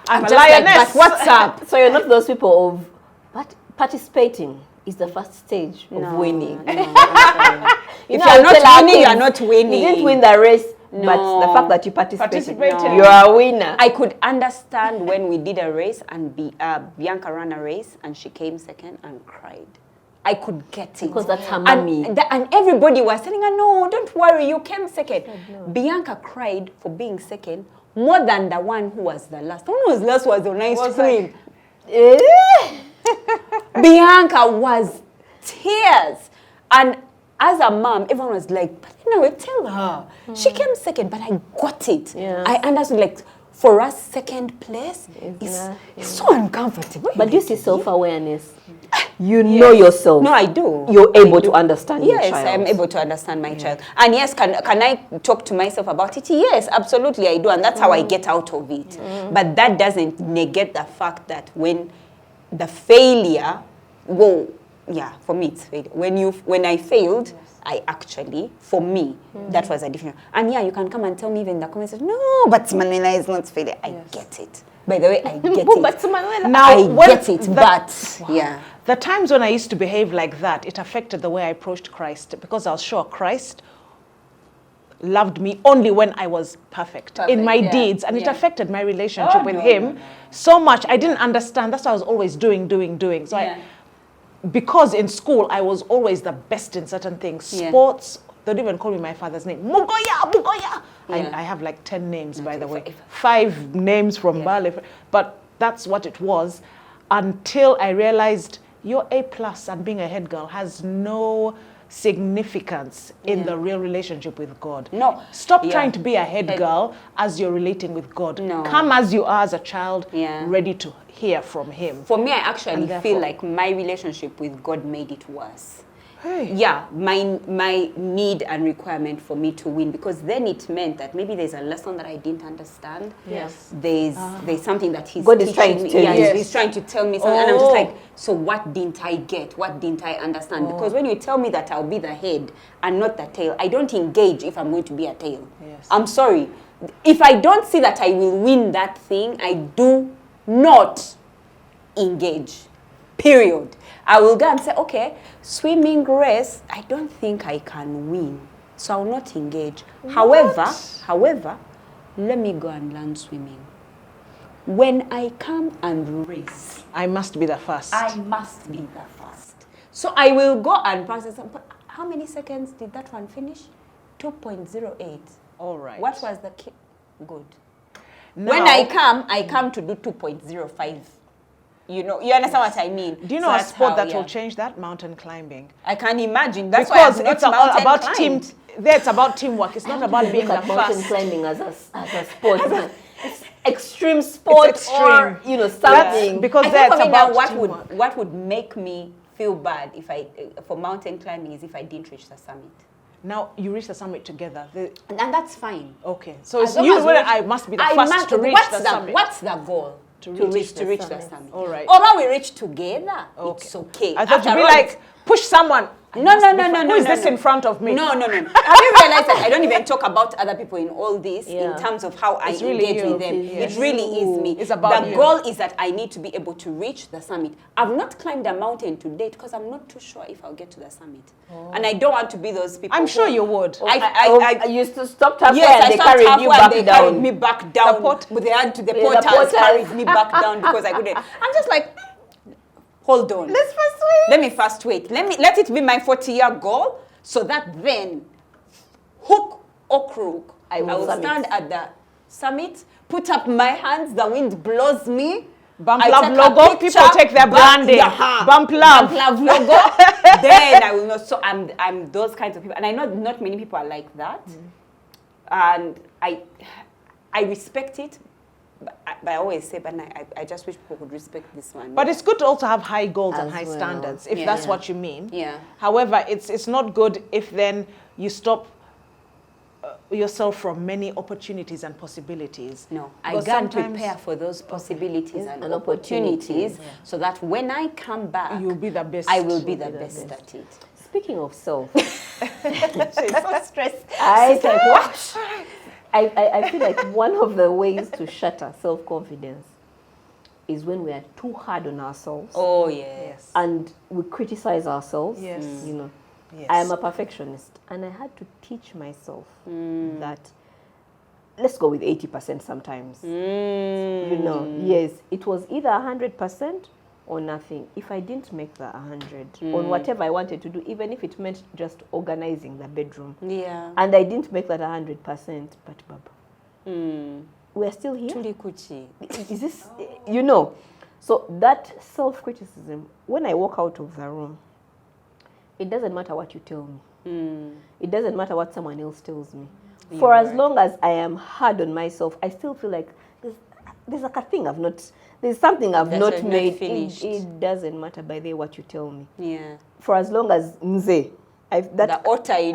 I'm a just like, lioness. but what's up? So you're not those people of, but participating is the first stage of winning. If you're not winning, you're not winning. You didn't win the race, but the fact that you participated, No. you're a winner. I could understand when we did a race and Bianca ran a race and she came second and cried. I could get it. Because that's her mommy. And everybody was telling her, no, don't worry, you came second. No. Bianca cried for being second more than the one who was the last. The one who was last was on ice cream. Bianca was tears. And as a mom, everyone was like, but you know, tell her. She came second, but I got it. Yeah. I understood, like, for us, second place is so uncomfortable. But you see self-awareness. You know yourself. No, I do. You're able to understand your child. Yes, I'm able to understand my child. And yes, can I talk to myself about it? Yes, absolutely I do. And that's how I get out of it. But that doesn't negate the fact that when the failure, well, yeah, for me it's failure. When I failed, I actually, for me, that was a different. And yeah, you can come and tell me even in the comments, no, but Manuela is not failure. I get it. By the way, I get it. But Manuela, now, I get it, but yeah. The times when I used to behave like that, it affected the way I approached Christ, because I was sure Christ loved me only when I was perfect in my deeds, and it affected my relationship with him so much. I didn't understand. That's why I was always doing. So because in school I was always the best in certain things. Sports, they don't even call me my father's name. Mugoya. I have like 10 names, by the way. 5 names from Bali. But that's what it was until I realized your A+ and being a head girl has no significance in the real relationship with God. No. Stop trying to be a head girl as you're relating with God. No. Come as you are as a child, ready to hear from him. For me, I actually feel like my relationship with God made it worse. Hey. Yeah, my need and requirement for me to win, because then it meant that maybe there's a lesson that I didn't understand. Yes. There's something that he's God is trying to tell you. He's trying to tell me something, and I'm just like, so what didn't I get? What didn't I understand? Because when you tell me that I'll be the head and not the tail, I don't engage if I'm going to be a tail. Yes. I'm sorry. If I don't see that I will win that thing, I do not engage. Period. I will go and say, okay, swimming race, I don't think I can win, so I will not engage. However, let me go and learn swimming. When I come and race, I must be the first. I must be the first. So I will go and practice. How many seconds did that one finish? 2.08. All right. What was the key? Good. Now, when I come to do 2.05. You know, you understand what I mean? Do you know a sport that will change that? Mountain climbing. I can imagine. That's because why it's all about team. There, it's about teamwork. It's not about being the first. Mountain climbing as a sport. It's extreme sport, it's extreme. Or something. Because that's about what would make me feel bad if for mountain climbing is if I didn't reach the summit. Now you reach the summit together, and that's fine. Okay, so it's you. I must be the first to reach the summit. What's the goal? To reach the summit. All right. Or when we reach together, it's okay. I thought you'd be like, push someone. No. Who is this in front of me? No. Have you realized that I don't even talk about other people in all this in terms of how I engage with them? Yes. It really is me. It's about the goal is that I need to be able to reach the summit. I've not climbed a mountain to date because I'm not too sure if I'll get to the summit. And I don't want to be those people. I'm sure you would. I used to stop halfway and they carried you back down. Carried me back down. But they had to the porters carried me back down because I couldn't. I'm just like, hold on. Let's first wait. Let me first wait. Let it be my 40-year goal, so that then, hook or crook, I will stand at the summit, put up my hands, the wind blows me. Bump Love logo, people take their branding. Bump Love logo. Then I will know. So I'm those kinds of people, and I know not many people are like that. And I respect it. But I always say, but I just wish people would respect this one. But it's good to also have high goals and high standards, if that's what you mean. Yeah. However, it's not good if then you stop yourself from many opportunities and possibilities. No, I Because go and sometimes- prepare for those possibilities and And opportunities, opportunities, so that when I come back, You'll be the best. I will be the best at it. Speaking of self, She's so stressed. I She's like, what? I feel like one of the ways to shatter self-confidence is when we are too hard on ourselves Oh, yes. and we criticize ourselves. Yes. You know, Yes. I am a perfectionist, and I had to teach myself that. Let's go with 80% sometimes. You know, yes, it was either 100% or nothing. If I didn't make the 100 on whatever I wanted to do, even if it meant just organizing the bedroom, Yeah. and I didn't make that 100%, but Baba, we're still here. Tuli kuchi. Is this, you know? So that self-criticism, when I walk out of the room, it doesn't matter what you tell me. It doesn't matter what someone else tells me. For as long as I am hard on myself, I still feel like there's like a thing I've not, there's something I've That not you've not made. finished. It doesn't matter by the way what you tell me. Yeah. For as long as Mze, The otter in you.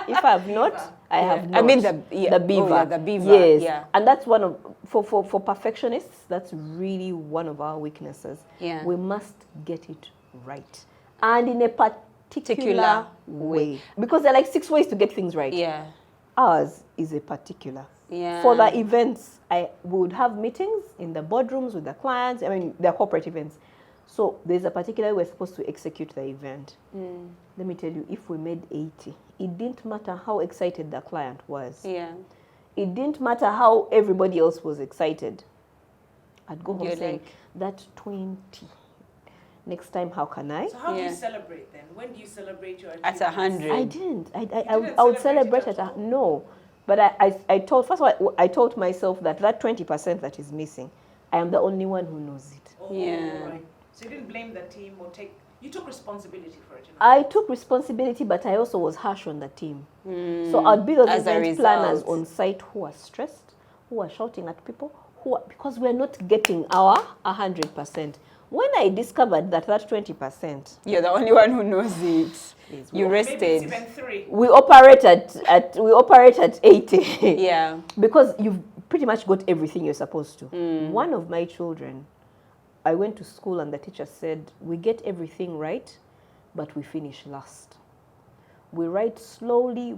if I have not, I have not. I mean the beaver. Oh, yeah, the beaver. Yes. Yeah. And that's one of, for perfectionists, that's really one of our weaknesses. Yeah. We must get it right. And in a particular way. Because there are like 6 ways to get things right. Yeah. Ours is a particular. Yeah. For the events, we would have meetings in the boardrooms with the clients. I mean, they're corporate events. So there's a particular way we're supposed to execute the event. Let me tell you, if we made 80, it didn't matter how excited the client was. Yeah. It didn't matter how everybody else was excited. I'd go home You're saying, like- that 20. Next time, how can I? So how do Yeah. you celebrate then? When do you celebrate your At achievements? 100. I didn't. I didn't would celebrate celebrate it it. at all? No. But I told, first of all, I told myself that 20% that is missing, I am the only one who knows it. Oh, Yeah. right. So you didn't blame the team or you took responsibility for it. I took responsibility, but I also was harsh on the team. So I'd be those As a event planners result. on site who are stressed, who are shouting at people, because we're not getting our 100%. When I discovered that 20%, You're the only one who knows it. You Maybe it's rested. even 3. we operate at 80. Yeah. Because you've pretty much got everything you're supposed to. One of my children, I went to school and the teacher said, we get everything right, but we finish last. We write slowly.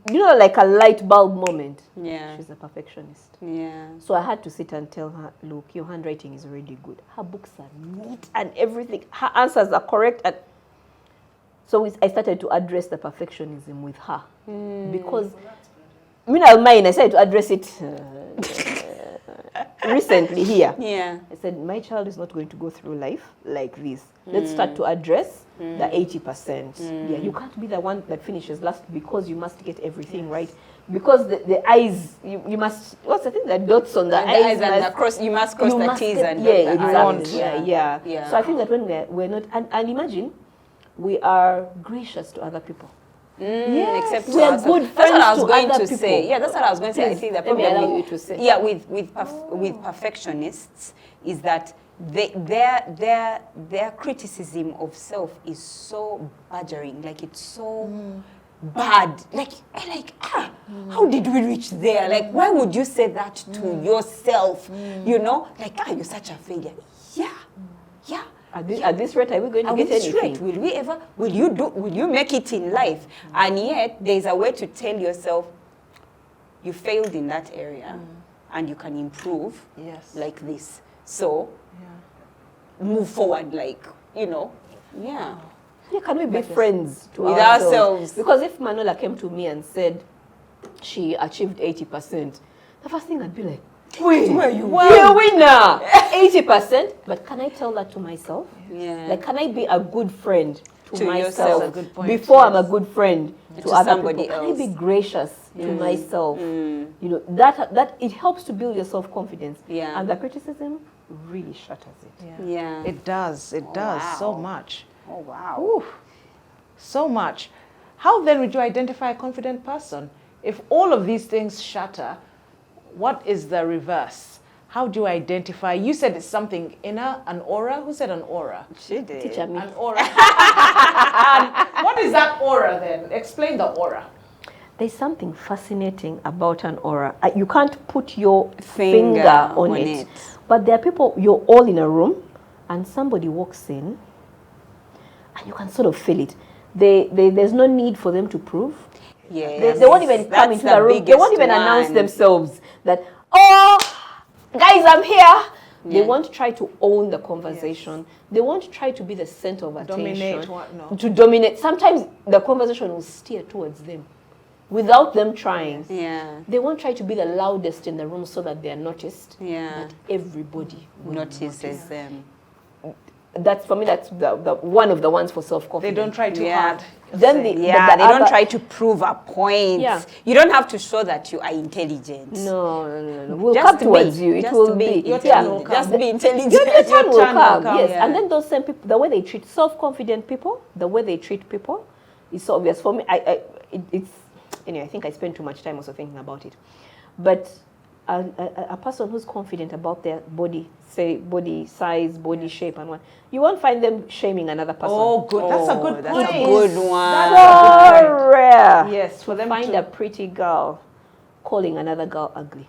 You know, like a light bulb moment. Yeah. She's a perfectionist. Yeah. So I had to sit and tell her, look, your handwriting is already good. Her books are neat and everything. Her answers are correct. And so I started to address the perfectionism with her. Because, meanwhile, mine, I started to address it recently here. Yeah. I said, my child is not going to go through life like this. Let's start to address the 80%. Yeah, you can't be the one that finishes last because you must get everything right. Because the eyes, you must, what's the thing? The dots on the And the eyes. eyes and the cross, you must cross the T's and yeah, dot the exactly. I's. Yeah. So I think that when we're not, and imagine, we are gracious to other people. Except we are ourselves. good That's what I friends was to going other to say. people. Yeah, that's what I was going to say. I Please, think the let me problem allow with, you to say. yeah, with perfectionists is that their criticism of self is so badgering, like it's so bad. Like how did we reach there? Like, why would you say that to yourself? You know, like, you're such a failure. Yeah. At this rate, are we going to At get this anything? rate, will you make it in life? And yet, there's a way to tell yourself, you failed in that area, and you can improve like this. So, move forward, like, yeah. Yeah, can we be friends With ourselves? Because if Manuela came to me and said she achieved 80%, the first thing I'd be like, wait, you're a winner! 80%? But can I tell that to myself? Yeah. Like, can I be a good friend to To myself yourself. That's a good point, before I'm a good friend to other somebody people? else. Can I be gracious to myself? You know, that it helps to build your self-confidence. Yeah. And the criticism really shatters it. Yeah. It does so wow. much. Oh, wow. Ooh, so much. How then would you identify a confident person? If all of these things shatter, what is the reverse? how do you identify? You said it's something inner, an aura. Who said an aura? She did. Teacher me. An aura. And what is that aura then? Explain the aura. There's something fascinating about an aura. You can't put your finger on it. But there are people, you're all in a room, and somebody walks in, and you can sort of feel it. There's no need for them to prove. Yes. They won't even come into the room. They won't even announce themselves that, oh, guys, I'm here. Yeah. They won't try to own the conversation. Yes. They won't try to be the center of attention. Dominate what? No. To dominate. Sometimes the conversation will steer towards them without them trying. Yeah. They won't try to be the loudest in the room so that they are noticed. Yeah. But everybody will notices them. That's, for me, that's the one of the ones for self-confidence. They don't try too hard. Then they don't try to prove a point. Yeah. You don't have to show that you are intelligent. No. We'll come towards you. It will be. Your turn will come. Just be intelligent. Your turn will come. Yes. Yeah. And then those same people, the way they treat self-confident people, the way they treat people, is obvious. For me, it's anyway, I think I spend too much time also thinking about it. But a person who's confident about their body, say body size, body shape, and what, you won't find them shaming another person. Oh, good. That's a good point. That's a good one. That's so rare. Yes, for them find a pretty girl calling another girl ugly.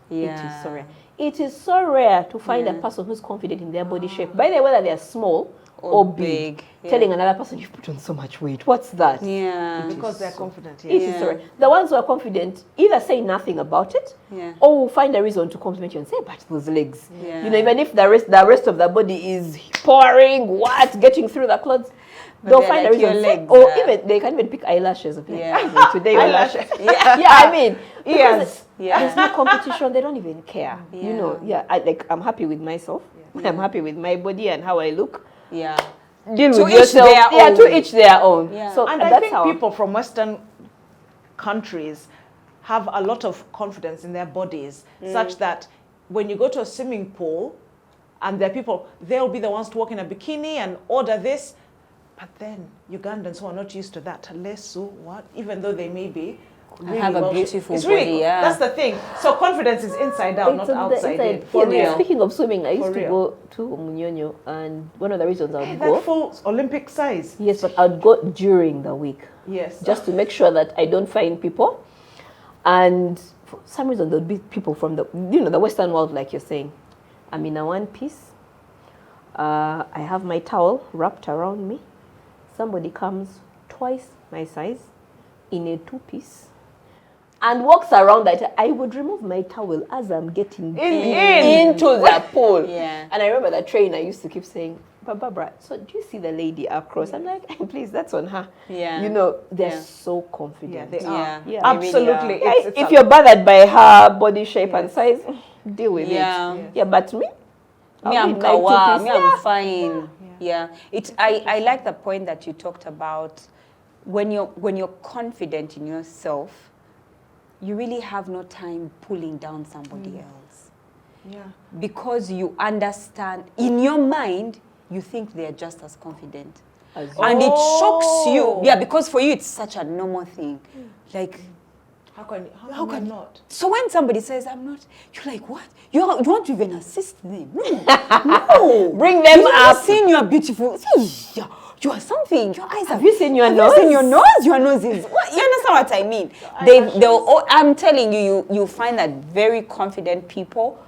Yeah. It is so rare. It is so rare to find a person who's confident in their body shape. By the way, whether they're small or big. Telling another person, you've put on so much weight. What's that? Yeah. Because they're confident. It is so rare. The ones who are confident either say nothing about it, or will find a reason to compliment you and say, but those legs. Yeah. You know, even if the rest of the body is pouring, getting through the clothes, but they'll find a reason. Legs, or even they can even pick eyelashes. Of today eyelashes. I mean, yes. There's no competition. They don't even care. You know, I'm happy with myself. I'm happy with my body and how I look. Yeah. Deal with yourself. To each their own. Yeah. So and I think people from Western countries have a lot of confidence in their bodies, such that when you go to a swimming pool and there are people, they'll be the ones to walk in a bikini and order this. But then Ugandans who are not used to that, even though they may be really have a beautiful body, really, that's the thing. So confidence is inside out, not outside in. For real. Speaking of swimming, I used to go to Munyonyo, and one of the reasons I would go... That full Olympic size. Yes, but I would go during the week. Yes. Just to make sure that I don't find people. And for some reason, there'll be people from the Western world, like you're saying. I'm in a one piece. I have my towel wrapped around me. Somebody comes twice my size in a two-piece and walks around that. I would remove my towel as I'm getting into the pool. Yeah. And I remember the trainer used to keep saying, but Barbara, so do you see the lady across? I'm like, please, that's on her. Yeah. You know, they're so confident. Yeah, they are. Yeah. Absolutely. Really if you're bothered by her body shape and size, deal with it. Yeah, but me, I'm kawa, I'm fine. Yeah. I like the point that you talked about. When you're confident in yourself, you really have no time pulling down somebody else. Yeah. Because you understand, in your mind, you think they're just as confident. And it shocks you. Yeah, because for you, it's such a normal thing. Like, how can you not? So when somebody says, I'm not, you're like, what? You want to even assist them? No. Bring them up. You've seen you're beautiful. See, you are something. Your eyes have you seen your nose? Have you seen your nose? Your nose is. What? You understand what I mean? I'm telling you, you find that very confident people,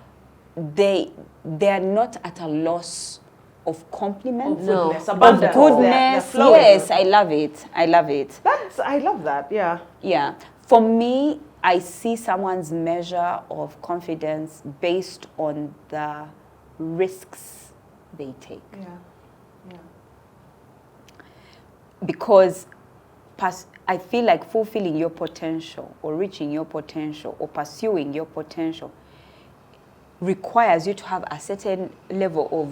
they're not at a loss of compliments. No, of goodness. Yes, I love it. I love that. Yeah. Yeah. For me, I see someone's measure of confidence based on the risks they take. Yeah. Because I feel like fulfilling your potential or reaching your potential or pursuing your potential requires you to have a certain level of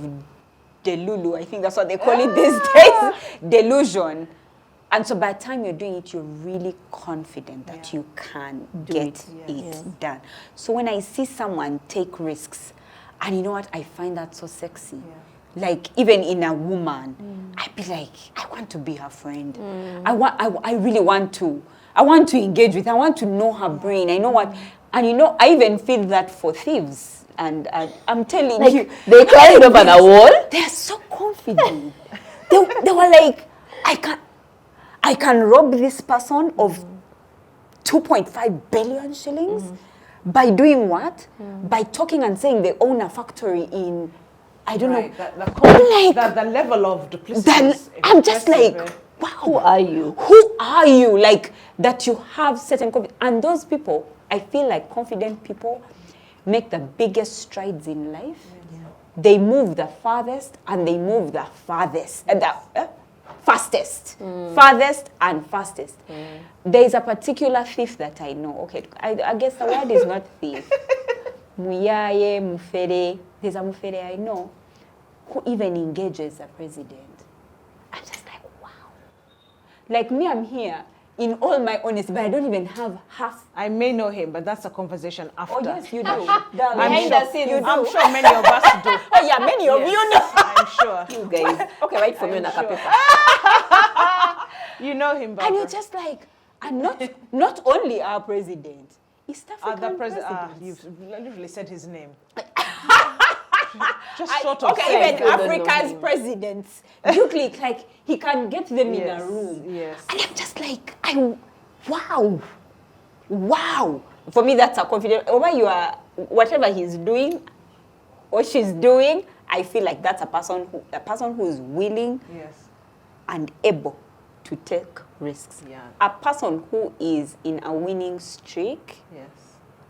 delulu. I think that's what they call it these days. Delusion. And so by the time you're doing it, you're really confident that you can get it done. So when I see someone take risks, and you know what, I find that so sexy. Yeah. Like even in a woman, I'd be like, I want to be her friend. I really want to. I want to engage with her. I want to know her brain. I know what, and I even feel that for thieves. And I'm telling Like, you, they climbed over the wall. they're so confident. they were like, I can rob this person of 2.5 billion shillings by doing what? By talking and saying they own a factory in, I don't know. The level of duplicity. I'm just like, wow. Who are you? Who are you? Like, that you have certain confidence. And those people, I feel like confident people make the biggest strides in life. Yeah. They move the farthest and they move the farthest. Fastest. Farthest and fastest. There is a particular thief that I know. Okay, I guess the word is not thief. Muyaye, mufere. There's a mufere I know who even engages a president. I'm just like, wow. Like me, I'm here in all my honesty, but I don't even have half. I may know him, but that's a conversation after. Oh, yes, you do. Behind the scenes, I'm sure many of us do. Oh, yeah, many of you know. I'm sure. You guys. Okay, write for me on a paper. You know him, Barbara. And you're just like, and not only our president, East African president. You've literally said his name. Just sort of. of. Okay, even Africa's presidents, like he can get them in a room. Yes. And I'm just like, wow. For me, that's a confident. Whatever he's doing or she's doing, I feel like that's a person who is willing and able to take risks. Yeah. A person who is in a winning streak. Yes.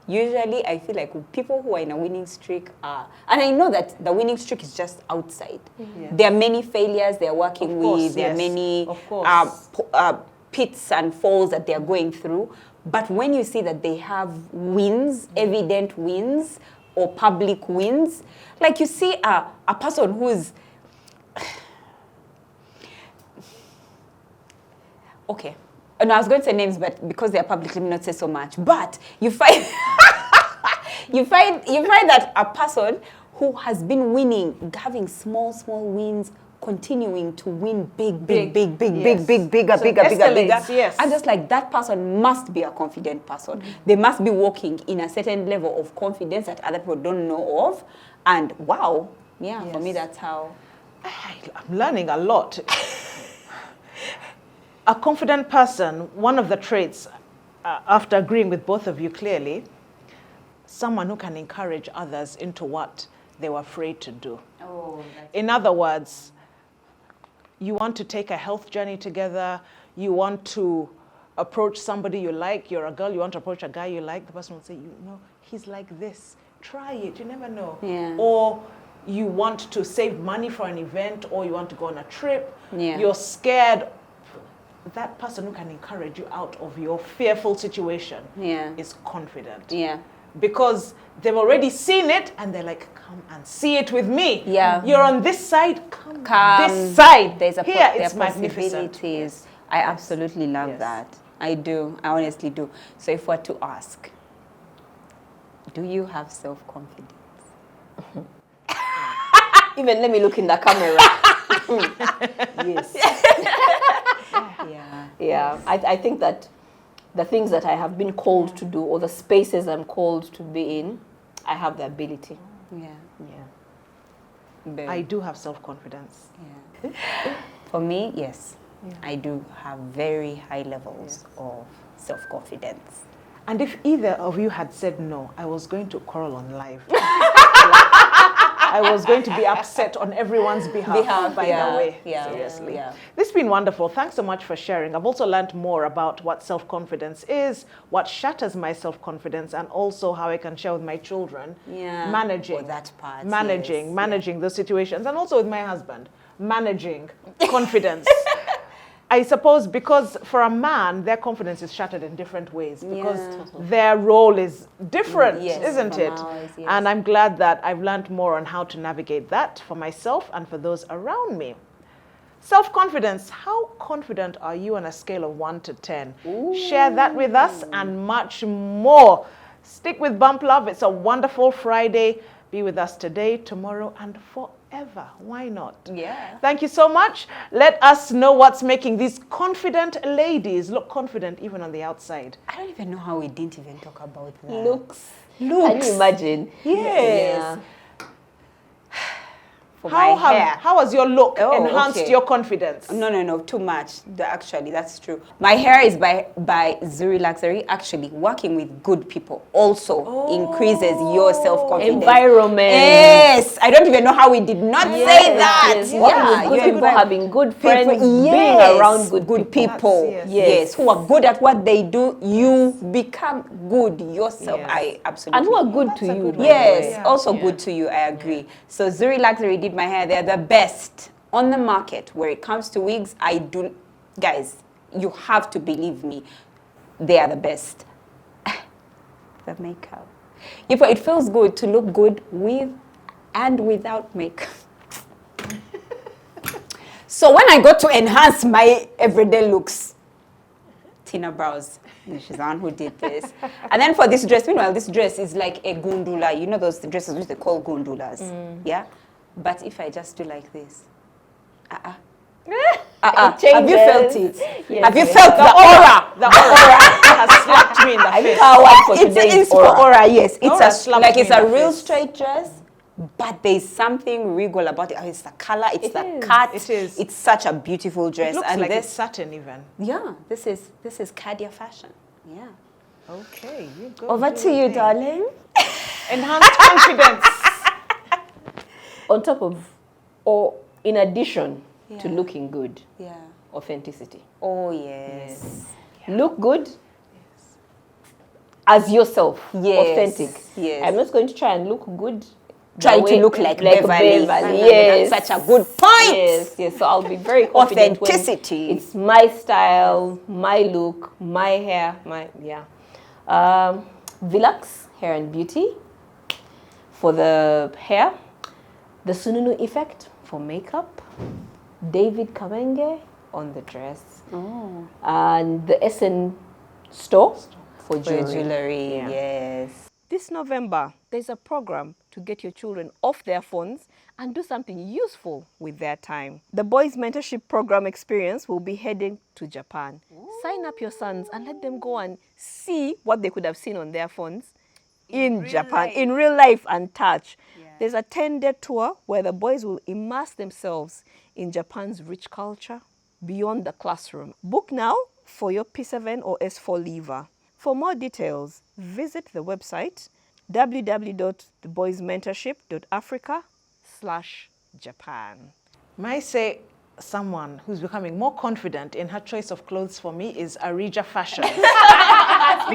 Usually, I feel like people who are in a winning streak are, and I know that the winning streak is just outside. Yes. There are many failures they're working with. There are many pits and falls that they're going through. But when you see that they have wins, evident wins, or public wins, like you see a person who's, okay. And I was going to say names, but because they are public, let me not say so much. But you find you find that a person who has been winning, having small wins, continuing to win bigger. Yes. And just like that person must be a confident person. They must be walking in a certain level of confidence that other people don't know of. And wow, for me that's how. I'm learning a lot. A confident person, one of the traits, after agreeing with both of you clearly, someone who can encourage others into what they were afraid to do. In other words, you want to take a health journey together, you want to approach somebody you like, you're a girl, you want to approach a guy you like, the person will say, you know, he's like this, try it, you never know. Yeah. Or you want to save money for an event, or you want to go on a trip, you're scared. That person who can encourage you out of your fearful situation is confident. Yeah. Because they've already seen it and they're like, come and see it with me. Yeah. You're on this side, come this side. Here it's magnificent. Yes. I absolutely love that. I do. I honestly do. So if we're to ask, do you have self-confidence? Even let me look in the camera. Yes. Yeah. I think that the things that I have been called to do, or the spaces I'm called to be in, I have the ability. I do have self-confidence. For me, yes. I do have very high levels of self-confidence. And if either of you had said no, I was going to quarrel on live. I was going to be upset on everyone's behalf by the way. Seriously. This has been wonderful. Thanks so much for sharing. I've also learned more about what self-confidence is, what shatters my self-confidence, and also how I can share with my children managing that part. Managing those situations, and also with my husband, managing confidence. I suppose because for a man, their confidence is shattered in different ways because their role is different, isn't it? Ours, and I'm glad that I've learned more on how to navigate that for myself and for those around me. Self-confidence, how confident are you on a scale of 1 to 10? Ooh. Share that with us and much more. Stick with Bump Love. It's a wonderful Friday. Be with us today, tomorrow, and forever. Why not? Yeah. Thank you so much. Let us know what's making these confident ladies look confident even on the outside. I don't even know how we didn't even talk about that. Looks. looks. Can you imagine? Yes. Yeah. For my hair. How has your look enhanced okay. your confidence? No, too much. Actually, that's true. My hair is by Zuri Luxury. Actually, working with good people also increases your self-confidence. Environment. Yes. I don't even know how we did not say that. Yes. Working with good people, having good friends, people, being around good people. Yes, who are good at what they do. You become good yourself. Yes. I absolutely. And who are good to you. Yes, also good to you. I agree. So Zuri Luxury did my hair. They're the best on the market when it comes to wigs. Guys, you have to believe me. They are the best. The makeup. It feels good to look good with and without makeup. So when I got to enhance my everyday looks, Tina Brows, she's the one who did this. And then for this dress, meanwhile, this dress is like a gundula. You know those dresses which they call gundulas, yeah? But if I just do like this, have you felt it? Yes, have you yes. felt the aura? The aura has slapped me in the face. It's for aura, yes. It's a real face. straight dress, but there's something regal about it. It's the color, it's the cut. It is. It's such a beautiful dress. It looks and like this, it's satin even. yeah, this is Cadia fashion. Yeah. Okay, you go. Over to you, darling. Enhanced confidence. On top of, or in addition to looking good, Yeah. authenticity. Oh, yes. Look good as yourself, Yes. authentic. Yes. I'm not going to try and look good. Trying to look like Beverly. Yes. That's such a good point. Yes. So I'll be very confident Authenticity. when it's my style, my look, my hair, Vilax Hair and Beauty for the hair, the Sununu Effect for makeup, David Kamenge on the dress, and the SN Store for jewelry. Yes. This November, there's a program to get your children off their phones and do something useful with their time. The Boys Mentorship Program Experience will be heading to Japan. Sign up your sons and let them go and see what they could have seen on their phones in Japan, in real life and touch. There's a 10-day tour where the boys will immerse themselves in Japan's rich culture beyond the classroom. Book now for your P7 or S4 leaver. For more details, visit the website www.theboysmentorship.africa/Japan. May I say someone who's becoming more confident in her choice of clothes for me is Arija Fashion.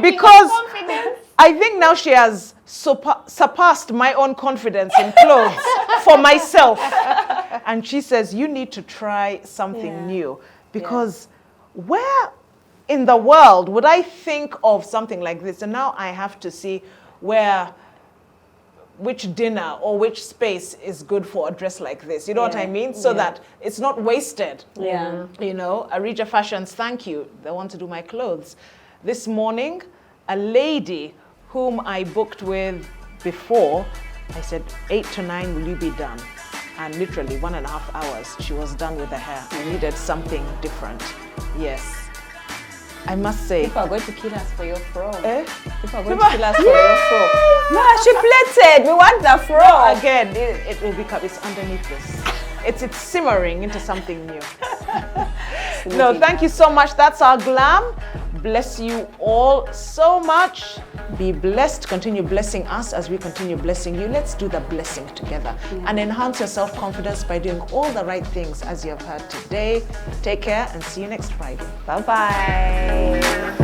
Because I think now she has surpassed my own confidence in clothes for myself. And she says, you need to try something new. Because where in the world would I think of something like this? And now I have to see which dinner or which space is good for a dress like this. You know what I mean? So that it's not wasted. Yeah. You know, Arija Fashions, thank you. They want to do my clothes. This morning, a lady whom I booked with before, I said, 8 to 9, will you be done? And literally 1.5 hours, she was done with the hair. I needed something different. Yes. I must say. People are going to kill us for your fro. Eh? People are going to kill us for your fro. No, she plated. We want the fro. Again, it will become, it's underneath this. It's simmering into something new. No, thank you so much. That's our GLAM. Bless you all so much. Be blessed. Continue blessing us as we continue blessing you. Let's do the blessing together and enhance your self-confidence by doing all the right things as you have heard today. Take care and see you next Friday. Bye-bye.